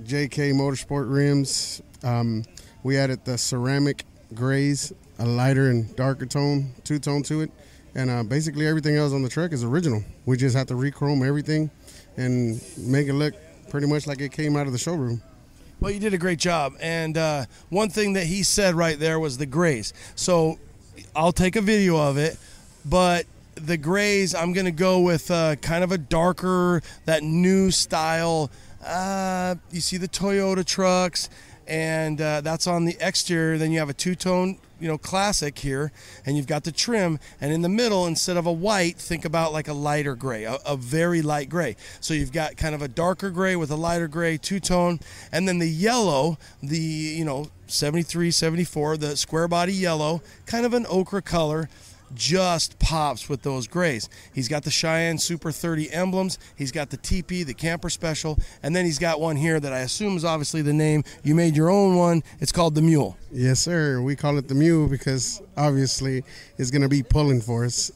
S8: JK Motorsport rims. We added the ceramic grays, a lighter and darker tone, two-tone to it. And basically everything else on the truck is original. We just have to re-chrome everything and make it look pretty much like it came out of the showroom.
S1: Well, you did a great job. And one thing that he said right there was the grays. So I'll take a video of it, but the grays, I'm going to go with kind of a darker, that new style. You see the Toyota trucks, and that's on the exterior. Then you have a two-tone, classic here, and you've got the trim, and in the middle, instead of a white, think about like a lighter gray, a very light gray. So you've got kind of a darker gray with a lighter gray, two-tone, and then the yellow, the 73, 74, the square body yellow, kind of an ochre color, just pops with those grays. He's got the Cheyenne Super 30 emblems. He's got the TP, the Camper Special, and then he's got one here that I assume is obviously the name. You made your own one. It's called the Mule.
S8: Yes, sir. We call it the Mule because obviously it's going to be pulling for us.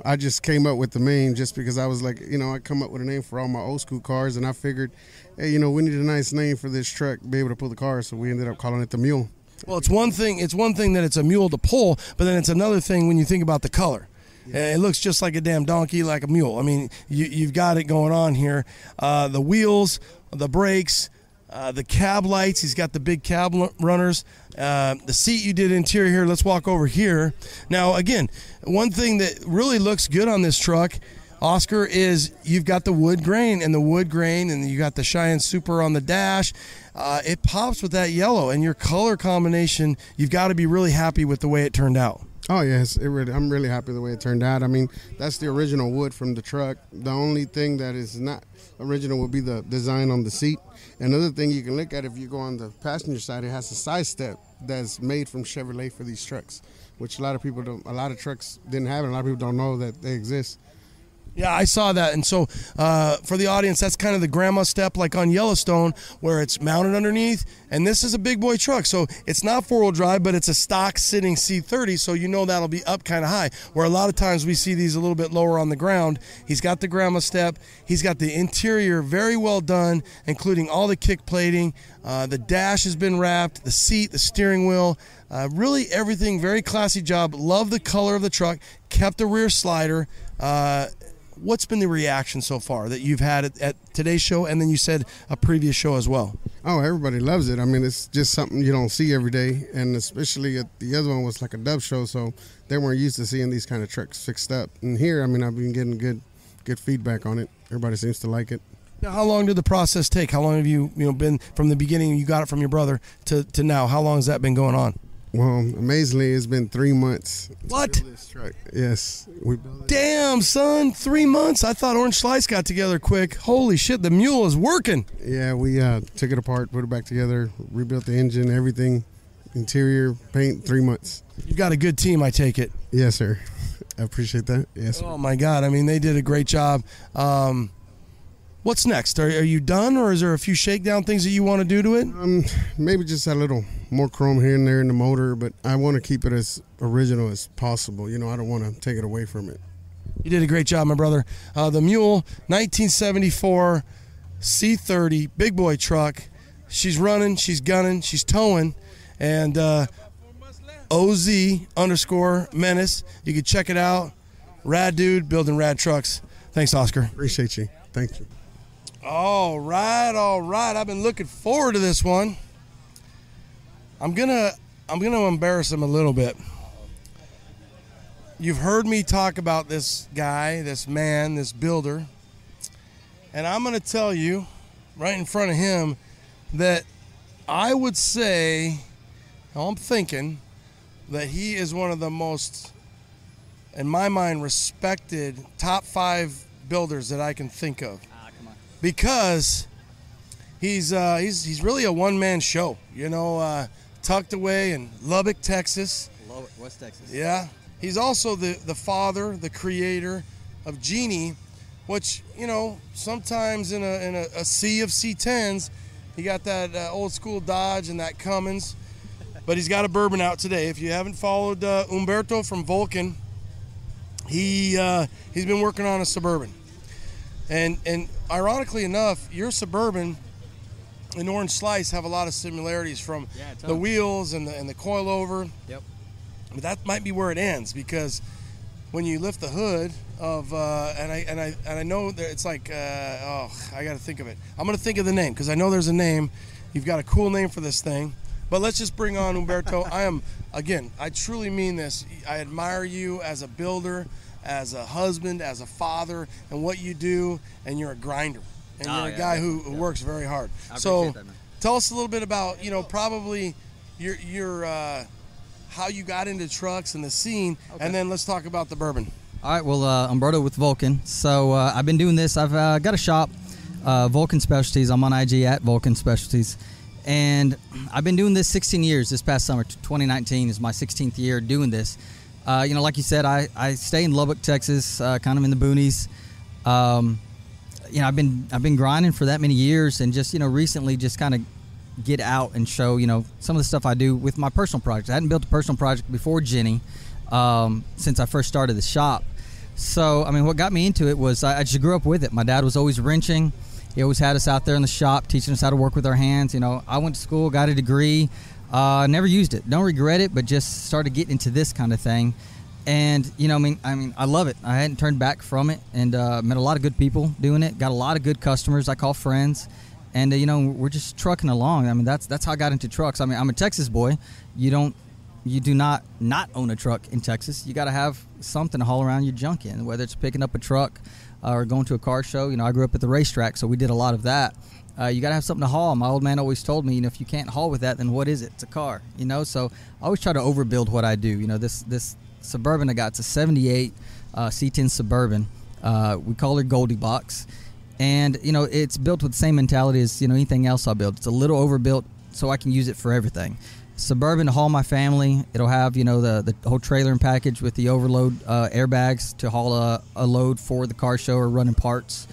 S8: I just came up with the name just because I was like, I come up with a name for all my old school cars, and I figured, hey, we need a nice name for this truck to be able to pull the car, so we ended up calling it the Mule.
S1: Well, it's one thing that it's a mule to pull, but then it's another thing when you think about the color. Yeah. It looks just like a damn donkey, like a mule. I mean, you've got it going on here. The wheels, the brakes, the cab lights. He's got the big cab runners. The seat you did interior here. Let's walk over here. Now, again, one thing that really looks good on this truck, Oscar, is you've got the wood grain, and you got the Cheyenne Super on the dash. It pops with that yellow, and your color combination, you've got to be really happy with the way it turned out.
S8: Oh, yes. I'm really happy the way it turned out. I mean, that's the original wood from the truck. The only thing that is not original would be the design on the seat. Another thing you can look at, if you go on the passenger side, it has a side step that's made from Chevrolet for these trucks, which a lot of trucks didn't have, and a lot of people don't know that they exist.
S1: Yeah, I saw that. And so for the audience, that's kind of the grandma step like on Yellowstone where it's mounted underneath. And this is a big boy truck. So it's not four-wheel drive, but it's a stock sitting C30. So that'll be up kind of high. Where a lot of times we see these a little bit lower on the ground. He's got the grandma step. He's got the interior very well done, including all the kick plating. The dash has been wrapped, the seat, the steering wheel. Really everything, very classy job. Love the color of the truck. Kept the rear slider. What's been the reaction so far that you've had at today's show, and then you said a previous show as well?
S8: Oh, everybody loves it. I mean, it's just something you don't see every day, and especially the other one was like a dub show, so they weren't used to seeing these kind of trucks fixed up. And here, I mean, I've been getting good feedback on it. Everybody seems to like it.
S1: Now, how long did the process take? How long have you been from the beginning? You got it from your brother to now. How long has that been going on?
S8: Well, amazingly, it's been 3 months.
S1: What?
S8: To build this truck. Yes. We built it.
S1: Damn, son, 3 months? I thought Orange Slice got together quick. Holy shit, the mule is working.
S8: Yeah, we took it apart, put it back together, rebuilt the engine, everything. interior, paint, 3 months.
S1: You've got a good team, I take it.
S8: Yes, sir. I appreciate that. Yes, sir.
S1: Oh, my God. I mean, they did a great job. What's next? Are you done, or is there a few shakedown things that you want to do to it?
S8: Maybe just a little more chrome here and there in the motor, but I want to keep it as original as possible. You know, I don't want to take it away from it.
S1: You did a great job, my brother. The Mule, 1974 C30, big boy truck. She's running, she's gunning, she's towing, and OZ_Menace. You can check it out. Rad dude, building rad trucks. Thanks, Oscar.
S8: Appreciate you. Thank you.
S1: All right, all right. I've been looking forward to this one. I'm gonna embarrass him a little bit. You've heard me talk about this guy, this man, this builder, and I'm gonna tell you right in front of him that I would say, I'm thinking that he is one of the most, in my mind, respected top 5 builders that I can think of.
S9: Come on.
S1: Because he's really a one-man show, tucked away in Lubbock, Texas.
S9: West Texas.
S1: Yeah. He's also the father, the creator of Genie, which, sometimes in a sea of C10's, he got that old school Dodge and that Cummins, but he's got a bourbon out today. If you haven't followed Umberto from Vulcan, he's been working on a Suburban. And ironically enough, your Suburban and Orange Slice have a lot of similarities from the wheels and the coilover.
S9: Yep.
S1: But that might be where it ends, because when you lift the hood of and I know that it's like I got to think of it. I'm gonna think of the name because I know there's a name. You've got a cool name for this thing. But let's just bring on Umberto. I truly mean this. I admire you as a builder, as a husband, as a father, and what you do. And you're a grinder, and you're a guy who works very hard. So
S9: that, man.
S1: Tell us a little bit about probably your how you got into trucks and the scene, and then let's talk about the bourbon.
S9: All right, well, Umberto with Vulcan. So I've been doing this. I've got a shop, Vulcan Specialties. I'm on IG at Vulcan Specialties. And I've been doing this 16 years. This past summer, 2019, is my 16th year doing this. Like you said, I stay in Lubbock, Texas, kind of in the boonies. I've been grinding for that many years, and just, recently just kind of get out and show, some of the stuff I do with my personal projects. I hadn't built a personal project before Jenny since I first started the shop. So, what got me into it was I just grew up with it. My dad was always wrenching. He always had us out there in the shop teaching us how to work with our hands. I went to school, got a degree, never used it. Don't regret it, but just started getting into this kind of thing. And, I love it. I hadn't turned back from it, and met a lot of good people doing it. Got a lot of good customers I call friends. And, we're just trucking along. That's how I got into trucks. I'm a Texas boy. You do not own a truck in Texas. You got to have something to haul around your junk in, whether it's picking up a truck or going to a car show. I grew up at the racetrack, so we did a lot of that. You got to have something to haul. My old man always told me, if you can't haul with that, then what is it? It's a car, So I always try to overbuild what I do. This Suburban I got, it's a 78 C10 Suburban. We call her Goldilocks. And, it's built with the same mentality as, anything else I build. It's a little overbuilt so I can use it for everything. Suburban to haul my family. It'll have, the whole trailer and package with the overload airbags to haul a load for the car show or running parts.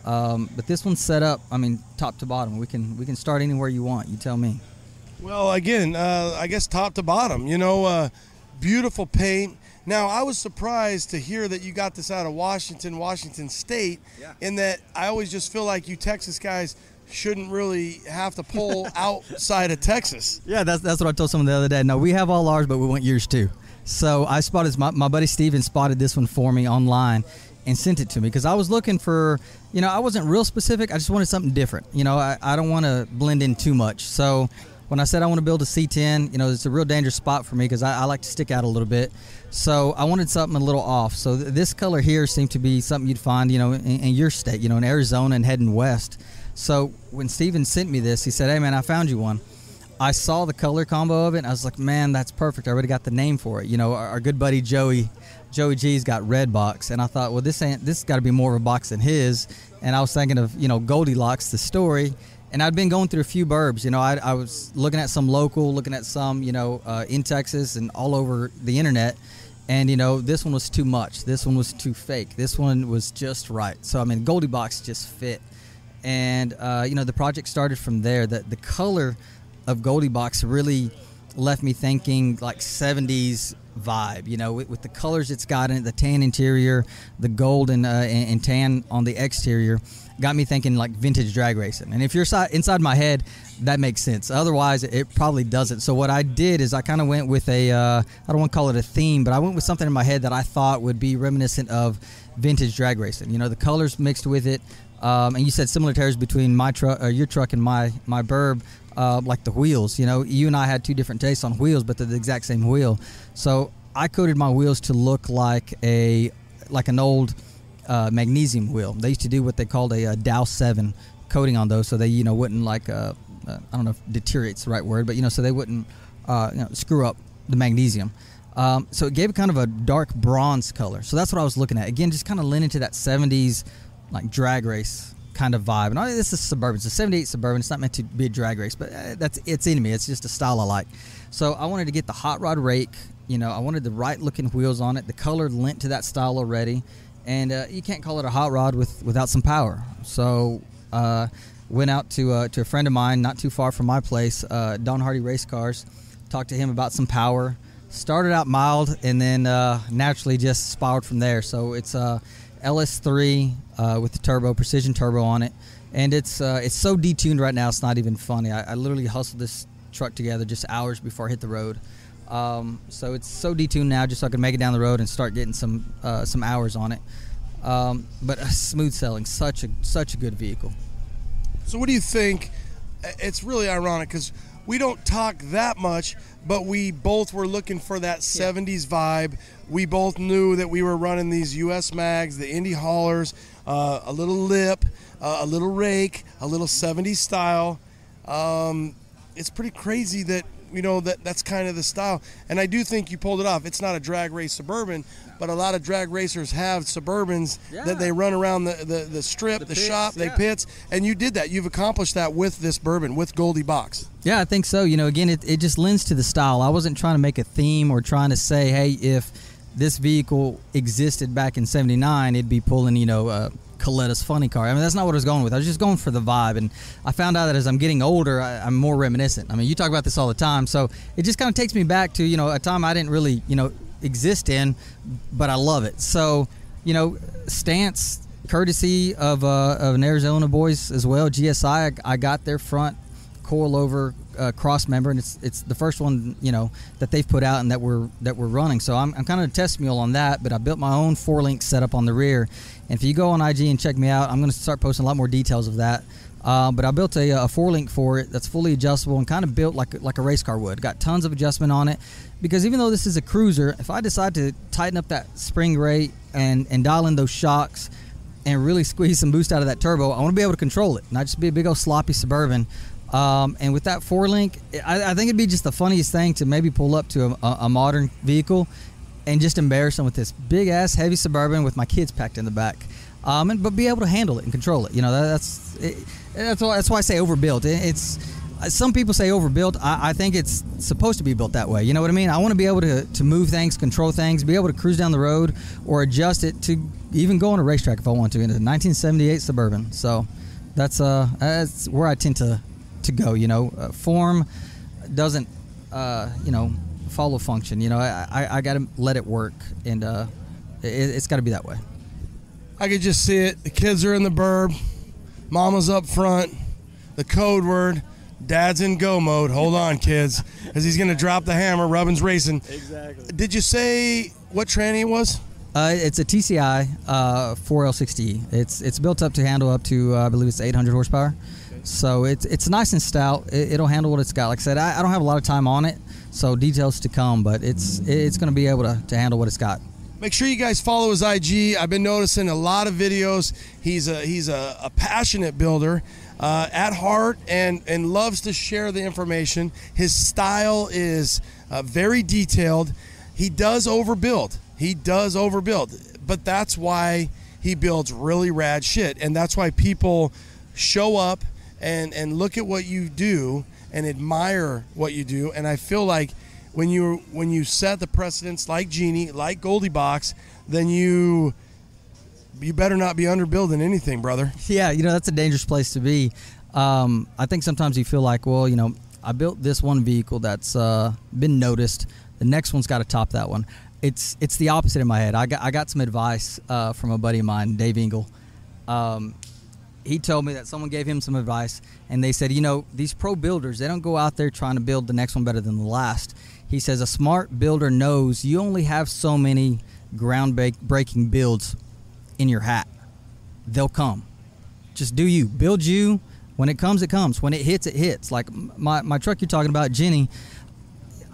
S9: But this one's set up, top to bottom. We can start anywhere you want. You tell me.
S1: Well, again, I guess top to bottom, beautiful paint. Now, I was surprised to hear that you got this out of Washington State, in that I always just feel like you Texas guys shouldn't really have to pull outside of Texas.
S9: Yeah, that's what I told someone the other day. No, we have all ours, but we want yours too. So I spotted, my buddy Steven spotted this one for me online and sent it to me because I was looking for, I wasn't real specific. I just wanted something different. I don't want to blend in too much. So when I said I want to build a C10, it's a real dangerous spot for me because I like to stick out a little bit. So I wanted something a little off. So this color here seemed to be something you'd find, in your state, in Arizona and heading west. So when Steven sent me this, he said, "Hey man, I found you one." I saw the color combo of it, and I was like, "Man, that's perfect. I already got the name for it." Our good buddy Joey G's got red box, and I thought, well, this got to be more of a box than his. And I was thinking of, Goldilocks, the story. And I'd been going through a few burbs. You know, I was looking at some local, looking at some, you know, in Texas and all over the internet. And, you know, this one was too much. This one was too fake. This one was just right. So, I mean, Goldie Box just fit. And, you know, the project started from there. The color of Goldie Box really left me thinking like 70s vibe, you know, with the colors it's got in it, the tan interior, the gold and tan on the exterior, got me thinking like vintage drag racing. And if you're inside my head, that makes sense. Otherwise, it probably doesn't. So what I did is I kind of went with I don't want to call it a theme, but I went with something in my head that I thought would be reminiscent of vintage drag racing. You know, the colors mixed with it. And you said similarities between my truck, your truck, and my Burb, like the wheels. You know, you and I had two different tastes on wheels, but they're the exact same wheel. So I coated my wheels to look like an old magnesium wheel. They used to do what they called a Dow 7 coating on those, so they, you know, wouldn't like I don't know if deteriorate's the right word, but, you know, so they wouldn't screw up the magnesium. So it gave it kind of a dark bronze color. So that's what I was looking at. Again, just kind of leaning to that 70s like drag race kind of vibe. And this is Suburban. It's a 78 Suburban. It's not meant to be a drag race, but it's in me. It's just a style I like. So I wanted to get the hot rod rake. You know, I wanted the right looking wheels on it. The color lent to that style already. And you can't call it a hot rod without some power. So went out to a friend of mine not too far from my place, Don Hardy Race Cars. Talked to him about some power. Started out mild and then naturally just spiraled from there. So it's LS3 with the turbo, precision turbo on it. And it's so detuned right now, it's not even funny. I literally hustled this truck together just hours before I hit the road. So it's so detuned now just so I can make it down the road and start getting some hours on it. But smooth selling, such a good vehicle.
S1: So what do you think? It's really ironic because we don't talk that much, but we both were looking for that 70s vibe. We both knew that we were running these US mags, the Indy haulers, a little lip, a little rake, a little 70s style. It's pretty crazy that, you know, that's kind of the style. And I do think you pulled it off. It's not a drag race Suburban, but a lot of drag racers have Suburbans that they run around the strip, the pits, shop, they pits, and you did that. You've accomplished that with this Bourbon, with Goldie Box.
S9: Yeah, I think so. You know, again, it just lends to the style. I wasn't trying to make a theme or trying to say, hey, if this vehicle existed back in '79, it'd be pulling, you know, Coletta's funny car. I mean, that's not what I was going with. I was just going for the vibe, and I found out that as I'm getting older, I'm more reminiscent. I mean, you talk about this all the time, so it just kind of takes me back to, you know, a time I didn't really, you know, exist in, but I love it. So, you know, Stance, courtesy of an Arizona boys as well, GSI, I got their front coilover cross member, and it's the first one, you know, that they've put out and that we're running. So I'm kind of a test mule on that, but I built my own 4-link setup on the rear. And if you go on IG and check me out, I'm going to start posting a lot more details of that. But I built a 4-link for it that's fully adjustable and kind of built like a race car would. Got tons of adjustment on it, because even though this is a cruiser, if I decide to tighten up that spring rate and dial in those shocks and really squeeze some boost out of that turbo, I want to be able to control it, not just be a big old sloppy Suburban. And with that 4-link, I think it'd be just the funniest thing to maybe pull up to a modern vehicle and just embarrass them with this big ass heavy Suburban with my kids packed in the back, but be able to handle it and control it. You know, that's why I say overbuilt. It's some people say overbuilt. I think it's supposed to be built that way. You know what I mean? I want to be able to move things, control things, be able to cruise down the road or adjust it to even go on a racetrack if I want to in a 1978 Suburban. So that's where I tend to go. You know, form doesn't you know, follow function. You know, I got to let it work, and it's got to be that way.
S1: I could just see it. The kids are in the burb, mama's up front, the code word, dad's in go mode. Hold on, kids, as he's going to drop the hammer. Rubbin's racing. Exactly. Did you say what tranny it was?
S9: It's a TCI 4L60E. It's built up to handle up to I believe it's 800 horsepower. Okay. So it's nice and stout. It'll handle what it's got. Like I said, I don't have a lot of time on it, so details to come, but it's going to be able to handle what it's got.
S1: Make sure you guys follow his IG. I've been noticing a lot of videos. He's a passionate builder at heart and loves to share the information. His style is very detailed. He does overbuild. But that's why he builds really rad shit, and that's why people show up and look at what you do and admire what you do. And I feel like when you set the precedents like Jeannie, like Goldie Box, then you better not be underbuilding anything, brother.
S9: Yeah, that's a dangerous place to be. I think sometimes you feel like, well, I built this one vehicle that's been noticed. The next one's got to top that one. It's the opposite in my head. I got some advice from a buddy of mine, Dave Engel. He told me that someone gave him some advice, and they said, these pro builders, they don't go out there trying to build the next one better than the last. He says a smart builder knows you only have so many ground-breaking builds in your hat. They'll come. Just do you. Build you. When it comes, it comes. When it hits, it hits. Like my truck you're talking about, Jenny,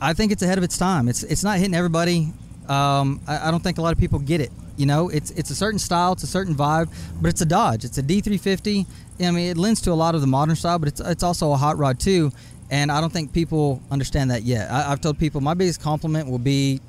S9: I think it's ahead of its time. It's not hitting everybody. I don't think a lot of people get it. It's a certain style, it's a certain vibe, but it's a Dodge. It's a D350. I mean, it lends to a lot of the modern style, but it's also a hot rod too. And I don't think people understand that yet. I've told people my biggest compliment will be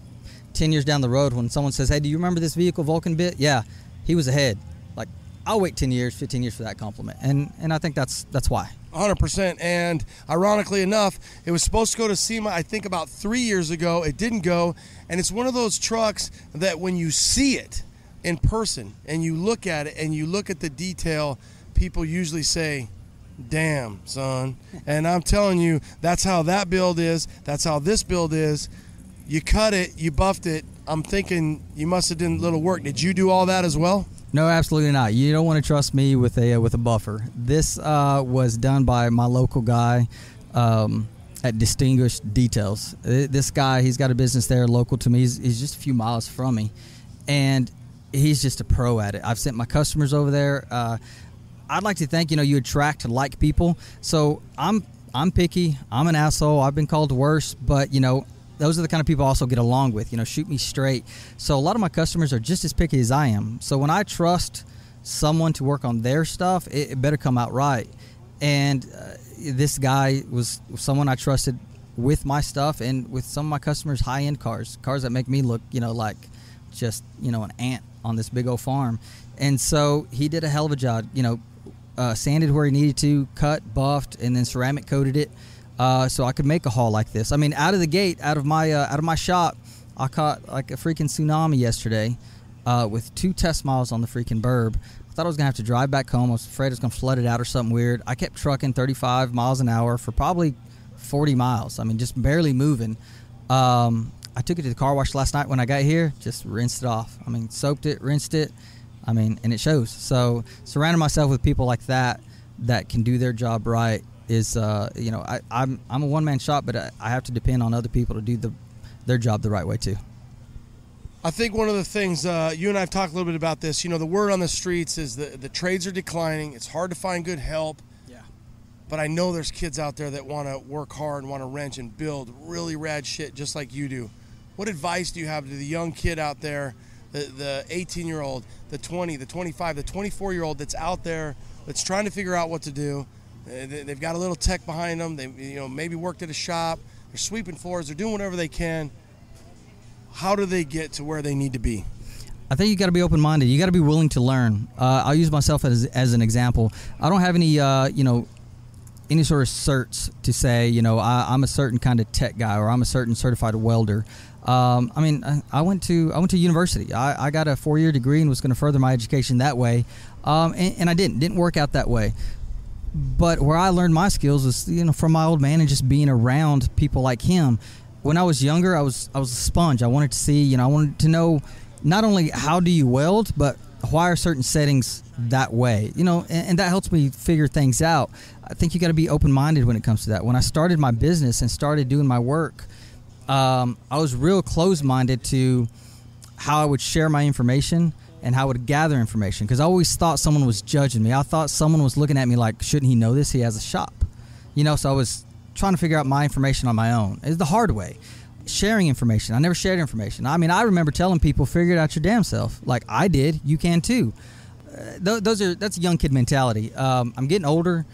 S9: 10 years down the road when someone says, hey, do you remember this vehicle Vulcan bit? Yeah, he was ahead. Like, I'll wait 10 years, 15 years for that compliment. And I think that's why.
S1: 100%. And ironically enough, it was supposed to go to SEMA, I think about 3 years ago. It didn't go. And it's one of those trucks that when you see it in person and you look at it and you look at the detail, people usually say, damn, son. And I'm telling you, that's how that build is. That's how this build is. You cut it, you buffed it. I'm thinking you must have done a little work. Did you do all that as well?
S9: No, absolutely not. You don't want to trust me with a buffer. This was done by my local guy at Distinguished Details. This guy, he's got a business there local to me. He's just a few miles from me, and he's just a pro at it. I've sent my customers over there. I'd like to think, you attract like people. So I'm picky. I'm an asshole. I've been called worse, but, those are the kind of people I also get along with, shoot me straight. So a lot of my customers are just as picky as I am. So when I trust someone to work on their stuff, it better come out right. And this guy was someone I trusted with my stuff and with some of my customers' high-end cars that make me look, like just, an ant on this big old farm. And so he did a hell of a job, sanded where he needed to, cut, buffed, and then ceramic coated it. So I could make a haul like this. I mean, out of the gate, out of my shop, I caught like a freaking tsunami yesterday with 2 test miles on the freaking burb. I thought I was going to have to drive back home. I was afraid I was going to flood it out or something weird. I kept trucking 35 miles an hour for probably 40 miles. I mean, just barely moving. I took it to the car wash last night when I got here, just rinsed it off. I mean, soaked it, rinsed it. I mean, and it shows. So surrounding myself with people like that can do their job right is, I'm a one-man shop, but I have to depend on other people to do their job the right way too.
S1: I think one of the things, you and I have talked a little bit about this, the word on the streets is the trades are declining. It's hard to find good help.
S9: Yeah.
S1: But I know there's kids out there that want to work hard and want to wrench and build really rad shit just like you do. What advice do you have to the young kid out there, the 18-year-old, the 20, the 25, the 24-year-old that's out there that's trying to figure out what to do? They've got a little tech behind them. They maybe worked at a shop. They're sweeping floors. They're doing whatever they can. How do they get to where they need to be?
S9: I think you got to be open-minded. You got to be willing to learn. I'll use myself as an example. I don't have any any sort of certs to say I'm a certain kind of tech guy or I'm a certain certified welder. I went to university. I got a 4-year degree and was going to further my education that way, and I didn't work out that way. But where I learned my skills was from my old man and just being around people like him. When I was younger, I was a sponge. I wanted to see, I wanted to know not only how do you weld, but why are certain settings that way, and that helps me figure things out. I think you got to be open-minded when it comes to that. When I started my business and started doing my work, I was real closed-minded to how I would share my information and how I would gather information, because I always thought someone was judging me. I thought someone was looking at me like, shouldn't he know this? He has a shop. So I was trying to figure out my information on my own. It's the hard way. Sharing information. I never shared information. I mean, I remember telling people, figure it out your damn self. Like I did, you can too. That's a young kid mentality. I'm getting older.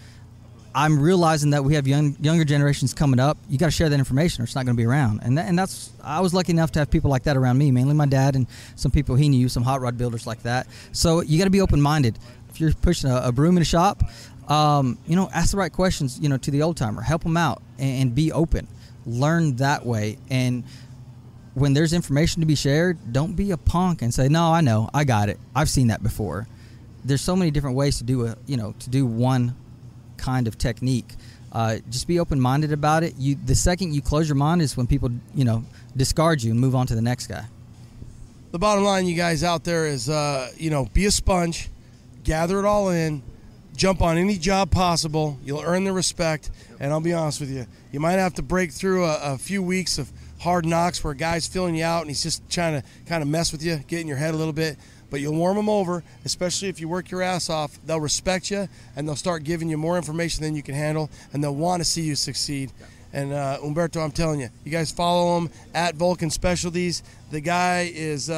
S9: I'm realizing that we have younger generations coming up. You got to share that information or it's not going to be around. And that's I was lucky enough to have people like that around me, mainly my dad and some people he knew, some hot rod builders like that. So you got to be open-minded. If you're pushing a broom in a shop, Ask the right questions, to the old timer. Help them out and be open. Learn that way. And when there's information to be shared, don't be a punk and say, no, I know, I got it. I've seen that before. There's so many different ways to do one kind of technique. Just be open-minded about it. The second you close your mind is when people, discard you and move on to the next guy.
S1: The bottom line, you guys out there, is, be a sponge, gather it all in, jump on any job possible. You'll earn the respect. And I'll be honest with you, you might have to break through a few weeks of hard knocks where a guy's filling you out and he's just trying to kind of mess with you, get in your head a little bit. But you'll warm them over, especially if you work your ass off. They'll respect you, and they'll start giving you more information than you can handle, and they'll want to see you succeed. And Humberto, I'm telling you, you guys follow him at Vulcan Specialties. The guy is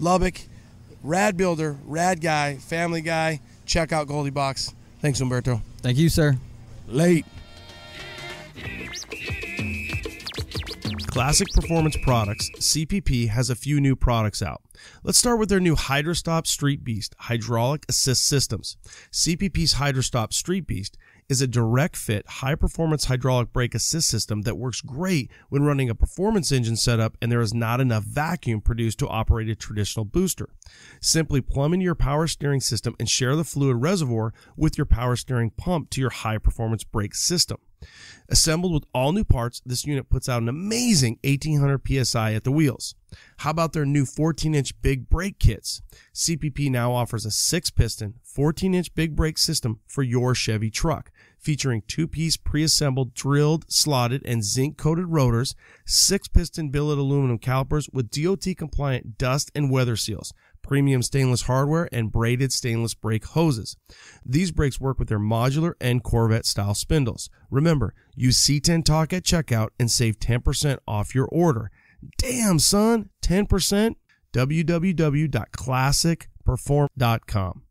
S1: Lubbock, rad builder, rad guy, family guy. Check out Goldie Box. Thanks, Humberto.
S9: Thank you, sir.
S1: Late. Classic Performance Products, CPP, has a few new products out. Let's start with their new Hydra Stop Street Beast hydraulic assist systems. CPP's Hydra Stop Street Beast is a direct fit, high-performance hydraulic brake assist system that works great when running a performance engine setup and there is not enough vacuum produced to operate a traditional booster. Simply plumb into your power steering system and share the fluid reservoir with your power steering pump to your high-performance brake system. Assembled with all new parts, this unit puts out an amazing 1800 PSI at the wheels. How about their new 14-inch big brake kits? CPP now offers a 6-piston, 14-inch big brake system for your Chevy truck, featuring 2-piece pre-assembled drilled, slotted, and zinc-coated rotors, 6-piston billet aluminum calipers with DOT-compliant dust and weather seals, premium stainless hardware, and braided stainless brake hoses. These brakes work with their modular and Corvette-style spindles. Remember, use C10 Talk at checkout and save 10% off your order. Damn, son, 10%? www.classicperform.com.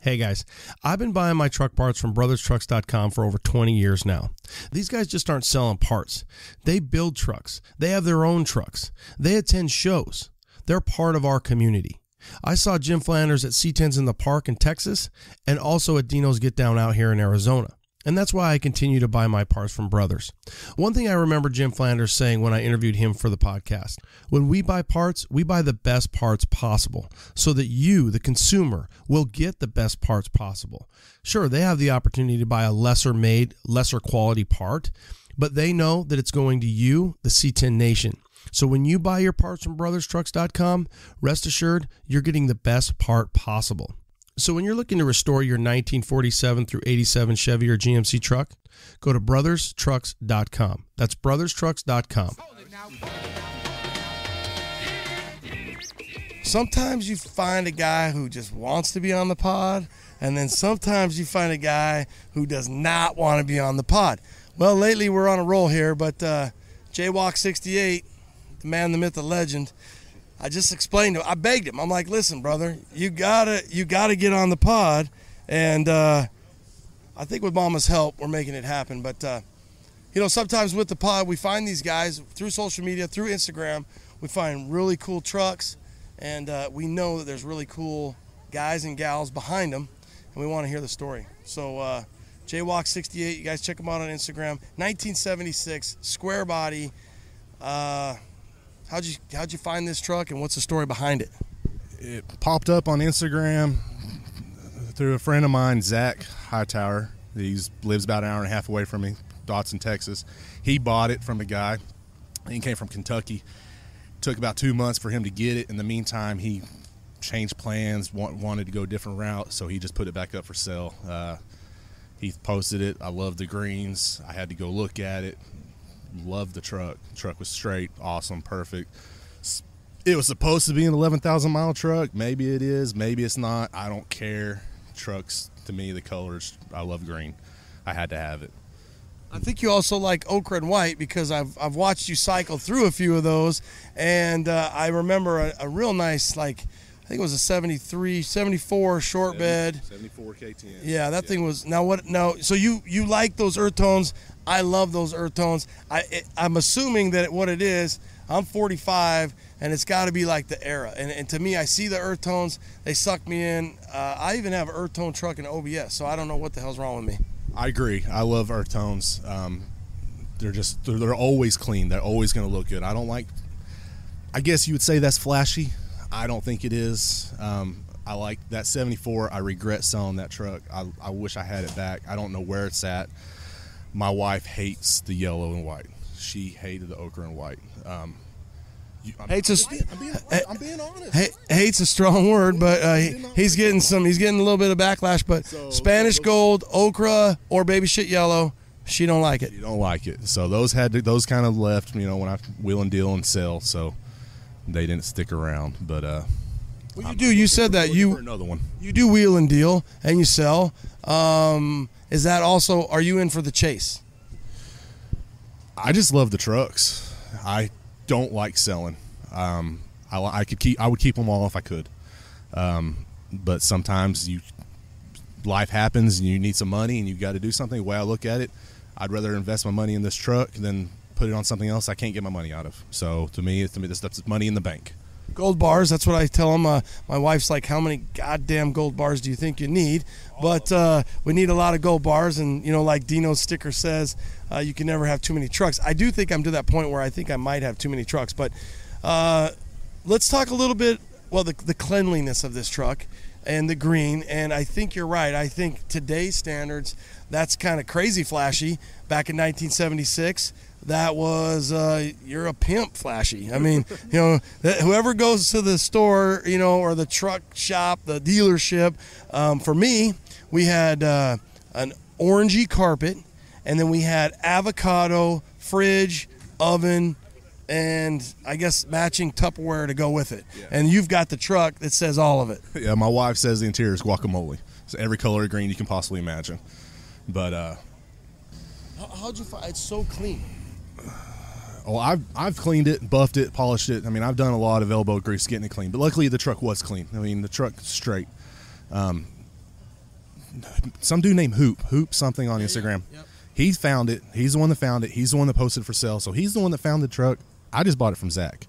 S1: Hey guys, I've been buying my truck parts from brotherstrucks.com for over 20 years now. These guys just aren't selling parts. They build trucks. They have their own trucks. They attend shows. They're part of our community. I saw Jim Flanders at C10's in the park in Texas and also at Dino's Get Down out here in Arizona. And that's why I continue to buy my parts from Brothers. One thing I remember Jim Flanders saying when I interviewed him for the podcast: when we buy parts, we buy the best parts possible so that you, the consumer, will get the best parts possible. Sure, they have the opportunity to buy a lesser made, lesser quality part, but they know that it's going to you, the C10 Nation. So when you buy your parts from brotherstrucks.com, rest assured you're getting the best part possible. So when you're looking to restore your 1947 through 87 Chevy or GMC truck, go to brotherstrucks.com. That's brotherstrucks.com. Sometimes you find a guy who just wants to be on the pod, and then sometimes you find a guy who does not want to be on the pod. Well, lately we're on a roll here, but Jaywalk68, the man, the myth, the legend, I just explained to him. I begged him. I'm like, listen, brother, you gotta get on the pod, and I think with Mama's help, we're making it happen. But sometimes with the pod, we find these guys through social media, through Instagram. We find really cool trucks, and we know that there's really cool guys and gals behind them, and we want to hear the story. So Jaywalk68, you guys check him out on Instagram. 1976, square body. How'd you find this truck, and what's the story behind it?
S10: It popped up on Instagram through a friend of mine, Zach Hightower. He lives about an hour and a half away from me, Dotson, Texas. He bought it from a guy. He came from Kentucky. Took about 2 months for him to get it. In the meantime, he changed plans, wanted to go a different route, so he just put it back up for sale. He posted it. I loved the greens. I had to go look at it. Loved the truck. The truck was straight, awesome, perfect. It was supposed to be an 11,000 mile truck. Maybe it is, maybe it's not. I don't care. Trucks, to me, the colors, I love green. I had to have it.
S1: I think you also like ochre and white, because I've watched you cycle through a few of those, and I remember a real nice, like, think it was a 74 short bed.
S10: 74 K10.
S1: Yeah, that thing was. Now what? Now, so you like those earth tones? I love those earth tones. I'm assuming that what it is. I'm 45, and it's got to be like the era. And to me, I see the earth tones. They suck me in. I even have an earth tone truck in OBS, so I don't know what the hell's wrong with me.
S10: I agree. I love earth tones. They're always clean. They're always going to look good. I guess you would say that's flashy. I don't think it is. I like that 74. I regret selling that truck. I wish I had it back. I don't know where it's at. My wife hates the yellow and white. She hated the ochre and white. I'm being honest.
S1: Hate's a strong word, but he's getting a little bit of backlash. But Spanish gold, ochre, or baby shit yellow, she don't like it.
S10: You don't like it. So those kind of left, when I wheel and deal and sell. So they didn't stick around. But
S1: well, you do. You said that
S10: another one.
S1: You do wheel and deal and you sell. Is that also? Are you in for the chase?
S10: I just love the trucks. I don't like selling. I would keep them all if I could. But sometimes life happens and you need some money and you got to do something. The way I look at it, I'd rather invest my money in this truck than put it on something else I can't get my money out of. So to me, that's money in the bank.
S1: Gold bars, that's what I tell them. My wife's like, how many goddamn gold bars do you think you need? But we need a lot of gold bars, and like Dino's sticker says, you can never have too many trucks. I do think I'm to that point where I think I might have too many trucks. But let's talk a little bit, the cleanliness of this truck and the green. And I think you're right. I think today's standards, that's kind of crazy flashy. Back in 1976, that was you're a pimp flashy. I mean, whoever goes to the store, or the truck shop, the dealership. For me, we had an orangey carpet, and then we had avocado fridge, oven, and I guess matching Tupperware to go with it. Yeah. And you've got the truck that says all of it.
S10: Yeah, my wife says the interior is guacamole. It's every color of green you can possibly imagine. But
S1: how'd you find it's so clean?
S10: Oh, I've cleaned it, buffed it, polished it. I mean, I've done a lot of elbow grease getting it clean. But luckily, the truck was clean. I mean, the truck's straight. Some dude named Hoop something on Instagram. Yep. He found it. He's the one that found it. He's the one that posted for sale. So he's the one that found the truck. I just bought it from Zach.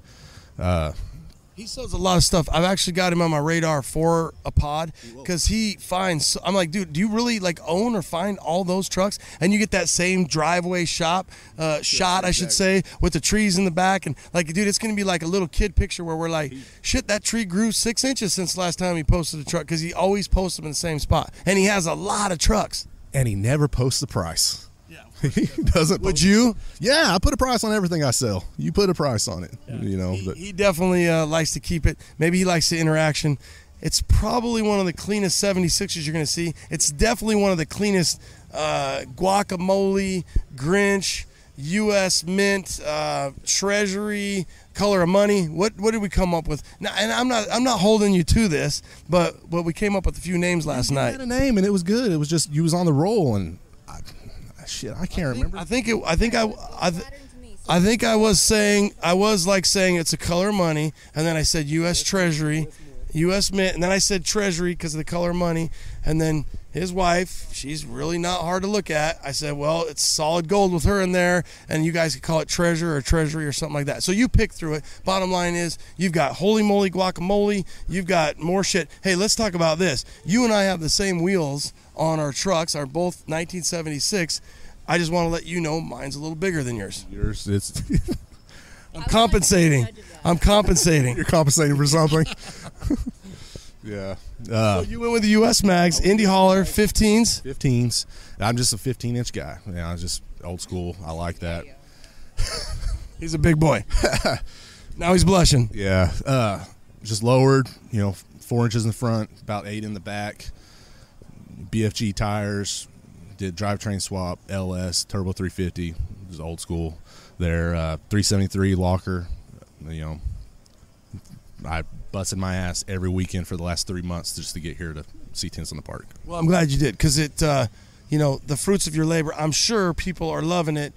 S1: He sells a lot of stuff. I've actually got him on my radar for a pod because he finds. I'm like, dude, do you really own or find all those trucks? And you get that same driveway shot, I should say, with the trees in the back. And dude, it's gonna be like a little kid picture where we're like, shit, that tree grew 6 inches since the last time he posted a truck, because he always posts them in the same spot, and he has a lot of trucks.
S10: And he never posts the price.
S1: He
S10: doesn't.
S1: Would you?
S10: Yeah, I put a price on everything I sell. You put a price on it. Yeah.
S1: He definitely likes to keep it. Maybe he likes the interaction. It's probably one of the cleanest 76s you're going to see. It's definitely one of the cleanest guacamole, Grinch, U.S. Mint, Treasury, Color of Money. What did we come up with? Now, and I'm not holding you to this, but we came up with a few names last night.
S10: You had a name and it was good. It was just you was on the roll and. I can't remember.
S1: I think I was saying it's a Color of Money, and then I said U.S. Treasury, U.S. Mint, and then I said Treasury because of the Color of Money, and then his wife, she's really not hard to look at. I said, well, it's solid gold with her in there, and you guys could call it Treasure or Treasury or something like that. So you pick through it. Bottom line is, you've got holy moly guacamole, you've got more shit. Hey, let's talk about this. You and I have the same wheels on our trucks, are both 1976. I just want to let you know mine's a little bigger than yours.
S10: Yours, it's.
S1: I'm compensating.
S10: You're compensating for something. Yeah.
S1: So you went with the U.S. mags, Indy Hauler, 15's.
S10: 15's. I'm just a 15-inch guy. Yeah, I'm just old school. I like that.
S1: He's a big boy. Now he's blushing.
S10: Yeah. Just lowered, 4 inches in the front, about 8 in the back. BFG tires. Did drivetrain swap, LS, turbo 350, just old school. Their 373 locker, I busted my ass every weekend for the last 3 months just to get here to C10's in the park.
S1: Well, I'm glad you did, because it, the fruits of your labor, I'm sure people are loving it.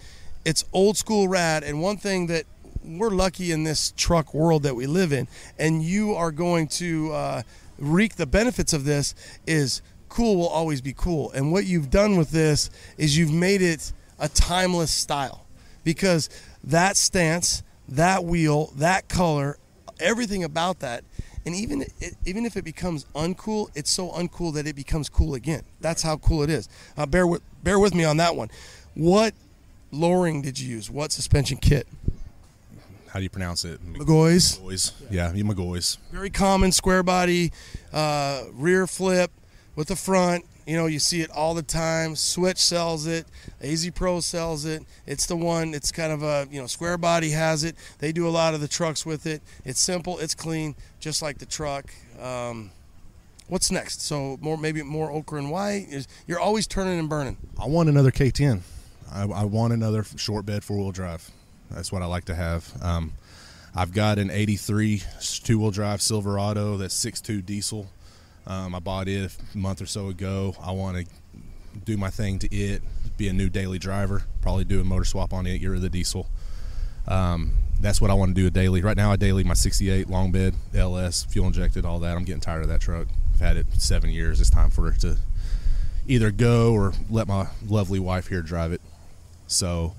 S1: It's old school rad, and one thing that we're lucky in this truck world that we live in, and you are going to reap the benefits of this. Is cool will always be cool. And what you've done with this is you've made it a timeless style, because that stance, that wheel, that color, everything about that. And even if it becomes uncool, it's so uncool that it becomes cool again. That's how cool it is. Bear with me on that one. What lowering did you use? What suspension kit?
S10: How do you pronounce it?
S1: McGoy's.
S10: McGoy's. Yeah, McGoy's.
S1: Very common, square body, rear flip with the front. You know, you see it all the time. Switch sells it. AZ Pro sells it. It's the one. It's kind of a, square body has it. They do a lot of the trucks with it. It's simple. It's clean, just like the truck. What's next? So maybe more ochre and white. You're always turning and burning.
S10: I want another K10. I want another short bed 4-wheel drive. That's what I like to have. I've got an 83 2-wheel drive Silverado that's 6.2 diesel. I bought it a month or so ago. I want to do my thing to it, be a new daily driver, probably do a motor swap on it, get rid of the diesel. That's what I want to do a daily. Right now I daily my 68 long bed, LS, fuel injected, all that. I'm getting tired of that truck. I've had it 7 years. It's time for it to either go or let my lovely wife here drive it. So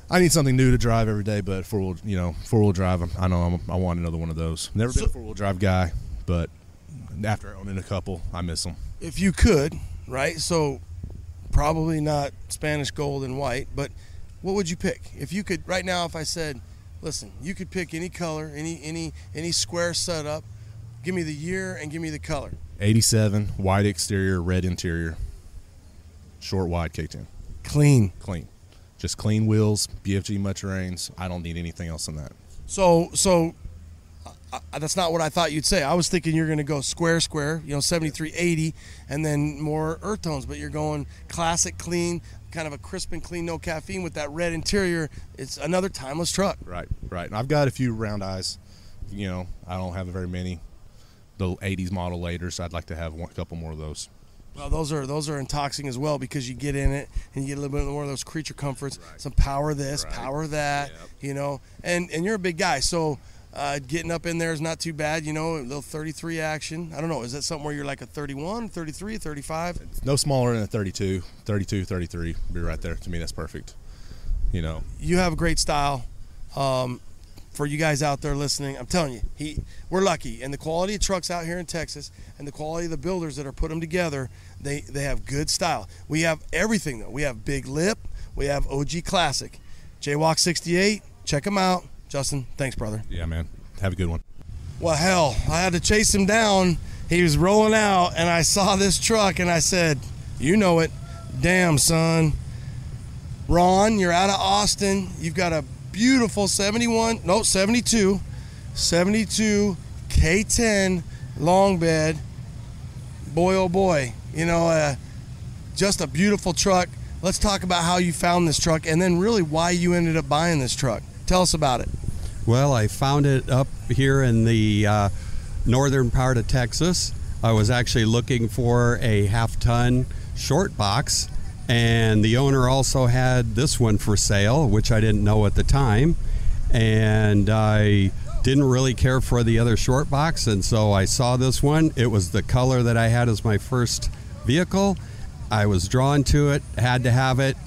S10: I need something new to drive every day, but four-wheel drive, I want another one of those. Never been a four-wheel drive guy, but after owning a couple, I miss them.
S1: If you could, right? So probably not Spanish gold and white, but what would you pick? If you could, right now, if I said, listen, you could pick any color, any square setup, give me the year and give me the color.
S10: 87, white exterior, red interior, short wide K10.
S1: Clean.
S10: Just clean wheels, BFG mud-terrains. I don't need anything else than that.
S1: So that's not what I thought you'd say. I was thinking you're going to go square, 7380, and then more earth tones, but you're going classic, clean, kind of a crisp and clean, no caffeine with that red interior. It's another timeless truck.
S10: Right. And I've got a few round eyes. I don't have very many. The 80s model later, so I'd like to have a couple more of those.
S1: Well, those are intoxicating as well, because you get in it and you get a little bit more of those creature comforts, some power this, power that, and you're a big guy, so getting up in there is not too bad, a little 33 action. I don't know, is that something where you're like a 31, 33, 35?
S10: It's no smaller than a 32, 33, be right there. To me, that's perfect.
S1: You have a great style. For you guys out there listening, I'm telling you, we're lucky. And the quality of trucks out here in Texas and the quality of the builders that are putting them together, they have good style. We have everything, though. We have Big Lip. We have OG Classic. Jaywalk 68, check them out. Justin, thanks, brother.
S10: Yeah, man. Have a good one.
S1: Well, hell, I had to chase him down. He was rolling out, and I saw this truck, and I said, you know it. Damn, son. Ron, you're out of Austin. You've got a beautiful 72 K10 long bed. Boy, oh boy, just a beautiful truck. Let's talk about how you found this truck, and then really why you ended up buying this truck. Tell us about it.
S11: Well, I found it up here in the northern part of Texas. I was actually looking for a half-ton short box, and the owner also had this one for sale, which I didn't know at the time, and I didn't really care for the other short box, and so I saw this one. It was the color that I had as my first vehicle. I was drawn to it, had to have it.